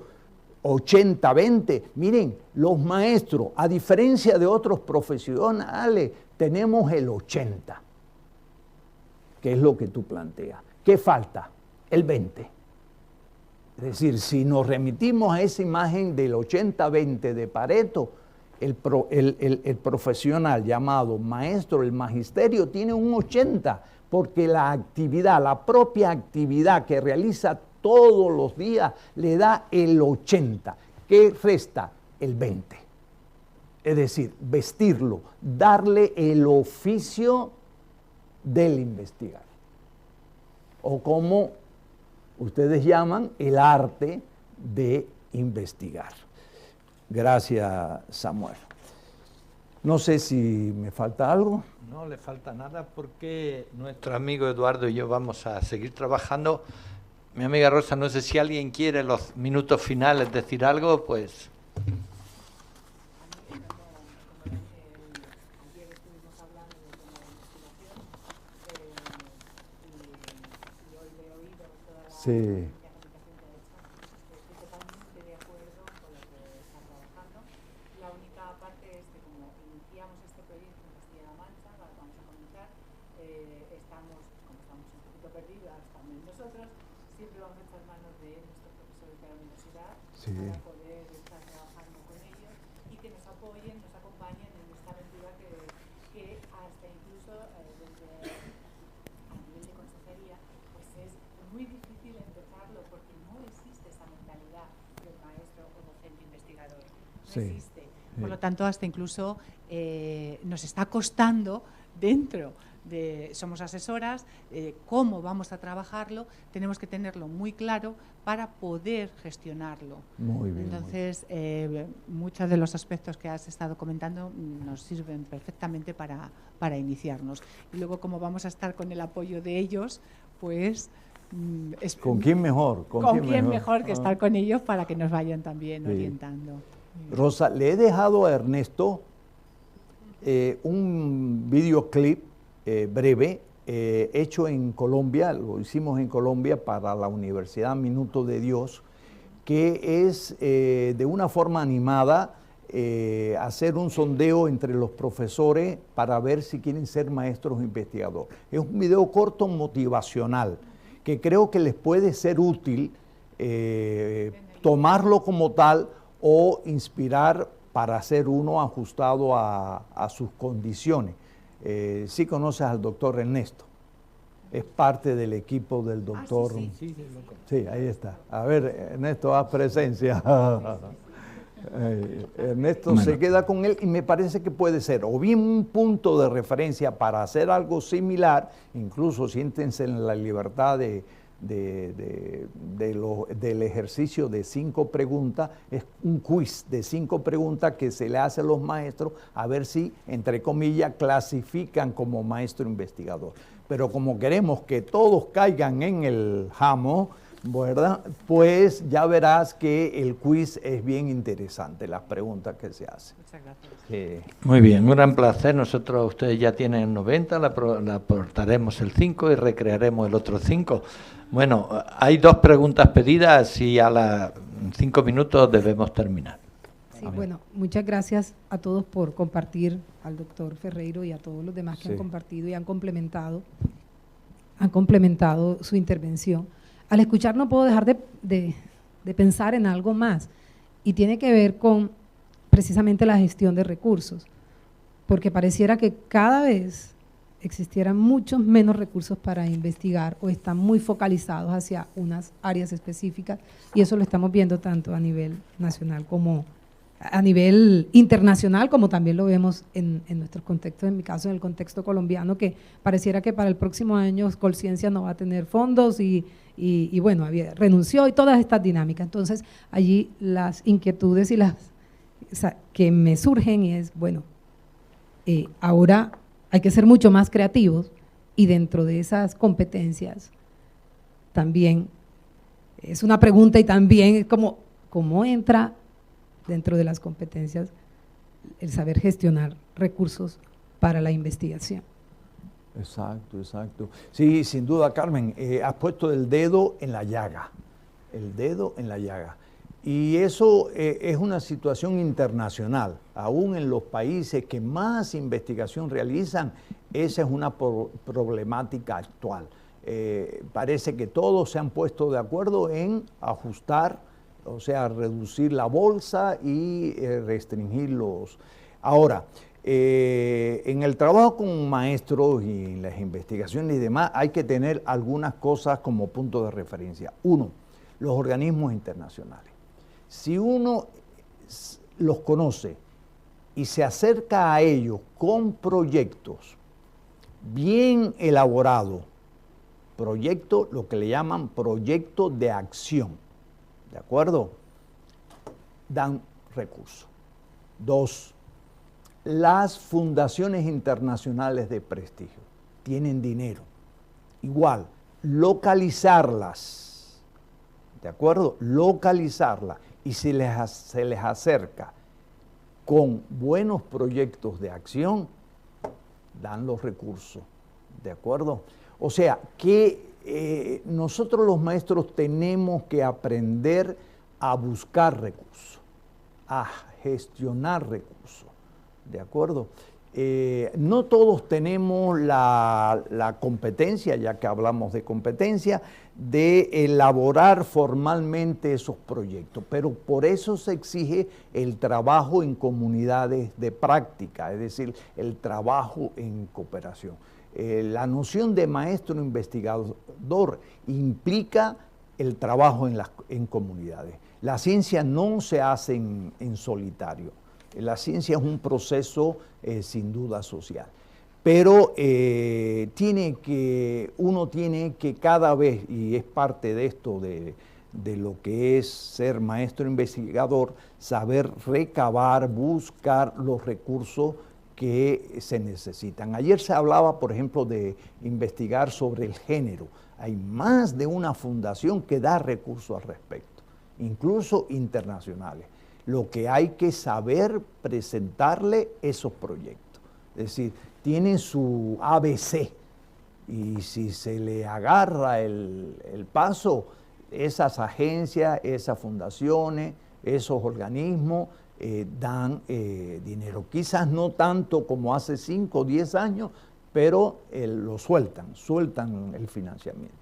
80-20. Miren, los maestros, a diferencia de otros profesionales, tenemos el 80, que es lo que tú planteas. ¿Qué falta? El 20. Es decir, si nos remitimos a esa imagen del 80-20 de Pareto, el profesional llamado maestro, el magisterio, tiene un 80, porque la actividad, la propia actividad que realiza todos los días le da el 80. ¿Qué resta? El 20. Es decir, vestirlo, darle el oficio del investigar. O como ustedes llaman, el arte de investigar. Gracias, Samuel. No sé si me falta algo. No le falta nada porque nuestro amigo Eduardo y yo vamos a seguir trabajando. Mi amiga Rosa, no sé si alguien quiere los minutos finales decir algo, pues... Sí. Totalmente de acuerdo con lo que está trabajando. La única parte es que como iniciamos este proyecto en Castilla-La Mancha, vamos a comentar, estamos, como estamos un poquito perdidas también nosotros, siempre vamos a echar manos de nuestros profesores de la universidad para poder estar trabajando con ellos y que nos apoyen, nos acompañen en esta aventura que hasta incluso desde a nivel de consejería pues es muy difícil empezarlo porque no existe esa mentalidad del maestro o docente investigador, no existe. Por lo tanto, hasta incluso nos está costando dentro de somos asesoras, cómo vamos a trabajarlo, tenemos que tenerlo muy claro para poder gestionarlo. Muy bien. Entonces, muchos de los aspectos que has estado comentando nos sirven perfectamente para iniciarnos. Y luego, como vamos a estar con el apoyo de ellos, pues... ¿Con quién mejor? ¿Con quién mejor que estar con ellos para que nos vayan también orientando? Rosa, le he dejado a Ernesto un videoclip breve hecho en Colombia, lo hicimos en Colombia para la Universidad Minuto de Dios, que es de una forma animada hacer un sondeo entre los profesores para ver si quieren ser maestros o investigadores. Es un video corto motivacional que creo que les puede ser útil tomarlo como tal o inspirar para hacer uno ajustado a sus condiciones. Sí conoces al doctor Ernesto, es parte del equipo del doctor. Sí, ahí está. A ver, Ernesto, haz presencia. Ernesto se queda con él y me parece que puede ser o bien un punto de referencia para hacer algo similar, incluso siéntense en la libertad del ejercicio de 5 preguntas, es un quiz de 5 preguntas que se le hace a los maestros a ver si, entre comillas, clasifican como maestro investigador. Pero como queremos que todos caigan en el jamo, ¿verdad? Pues ya verás que el quiz es bien interesante, las preguntas que se hacen. Muchas gracias. Muy bien, un gran placer. Nosotros, ustedes ya tienen 90, la aportaremos el 5 y recrearemos el otro 5. Bueno, hay 2 preguntas pedidas y a los 5 minutos debemos terminar. Sí, bueno, muchas gracias a todos por compartir, al doctor Ferreiro y a todos los demás que han compartido y han complementado su intervención. Al escuchar no puedo dejar de pensar en algo más y tiene que ver con precisamente la gestión de recursos, porque pareciera que cada vez existieran muchos menos recursos para investigar o están muy focalizados hacia unas áreas específicas y eso lo estamos viendo tanto a nivel nacional como a nivel internacional, como también lo vemos en nuestros contextos, en mi caso en el contexto colombiano, que pareciera que para el próximo año Colciencia no va a tener fondos y bueno, renunció y todas estas dinámicas. Entonces, allí las inquietudes y que me surgen y es, bueno, ahora hay que ser mucho más creativos y dentro de esas competencias también es una pregunta y también es como, ¿cómo entra dentro de las competencias el saber gestionar recursos para la investigación? Exacto, exacto. Sí, sin duda, Carmen, has puesto el dedo en la llaga, Y eso es una situación internacional. Aún en los países que más investigación realizan, esa es una problemática actual. Parece que todos se han puesto de acuerdo en ajustar, o sea, reducir la bolsa y restringir los... Ahora, en el trabajo con maestros y en las investigaciones y demás, hay que tener algunas cosas como punto de referencia. 1, los organismos internacionales. Si uno los conoce y se acerca a ellos con proyectos bien elaborados, proyectos, lo que le llaman proyectos de acción, ¿de acuerdo? Dan recursos. 2, las fundaciones internacionales de prestigio tienen dinero. Igual, localizarlas, ¿de acuerdo? Localizarlas. Y si se les acerca con buenos proyectos de acción, dan los recursos, ¿de acuerdo? O sea, que nosotros los maestros tenemos que aprender a buscar recursos, a gestionar recursos, ¿de acuerdo? No todos tenemos la competencia, ya que hablamos de competencia, de elaborar formalmente esos proyectos, pero por eso se exige el trabajo en comunidades de práctica, es decir, el trabajo en cooperación. La noción de maestro investigador implica el trabajo en comunidades. La ciencia no se hace en solitario. La ciencia es un proceso sin duda social, pero uno tiene que cada vez, y es parte de esto de lo que es ser maestro investigador, saber recabar, buscar los recursos que se necesitan. Ayer se hablaba, por ejemplo, de investigar sobre el género. Hay más de una fundación que da recursos al respecto, incluso internacionales. Lo que hay que saber presentarle esos proyectos. Es decir, tienen su ABC y si se le agarra el paso, esas agencias, esas fundaciones, esos organismos dan dinero. Quizás no tanto como hace 5 o 10 años, pero lo sueltan el financiamiento.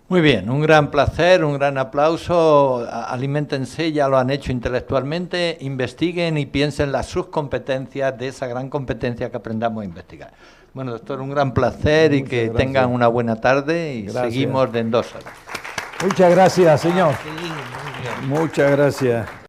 Muy bien, un gran placer, un gran aplauso. Aliméntense, ya lo han hecho intelectualmente, investiguen y piensen las subcompetencias de esa gran competencia que aprendamos a investigar. Bueno, doctor, un gran placer. Muchas y que gracias. Tengan una buena tarde y gracias. Seguimos en 2 horas. Muchas gracias, señor. Muchas gracias.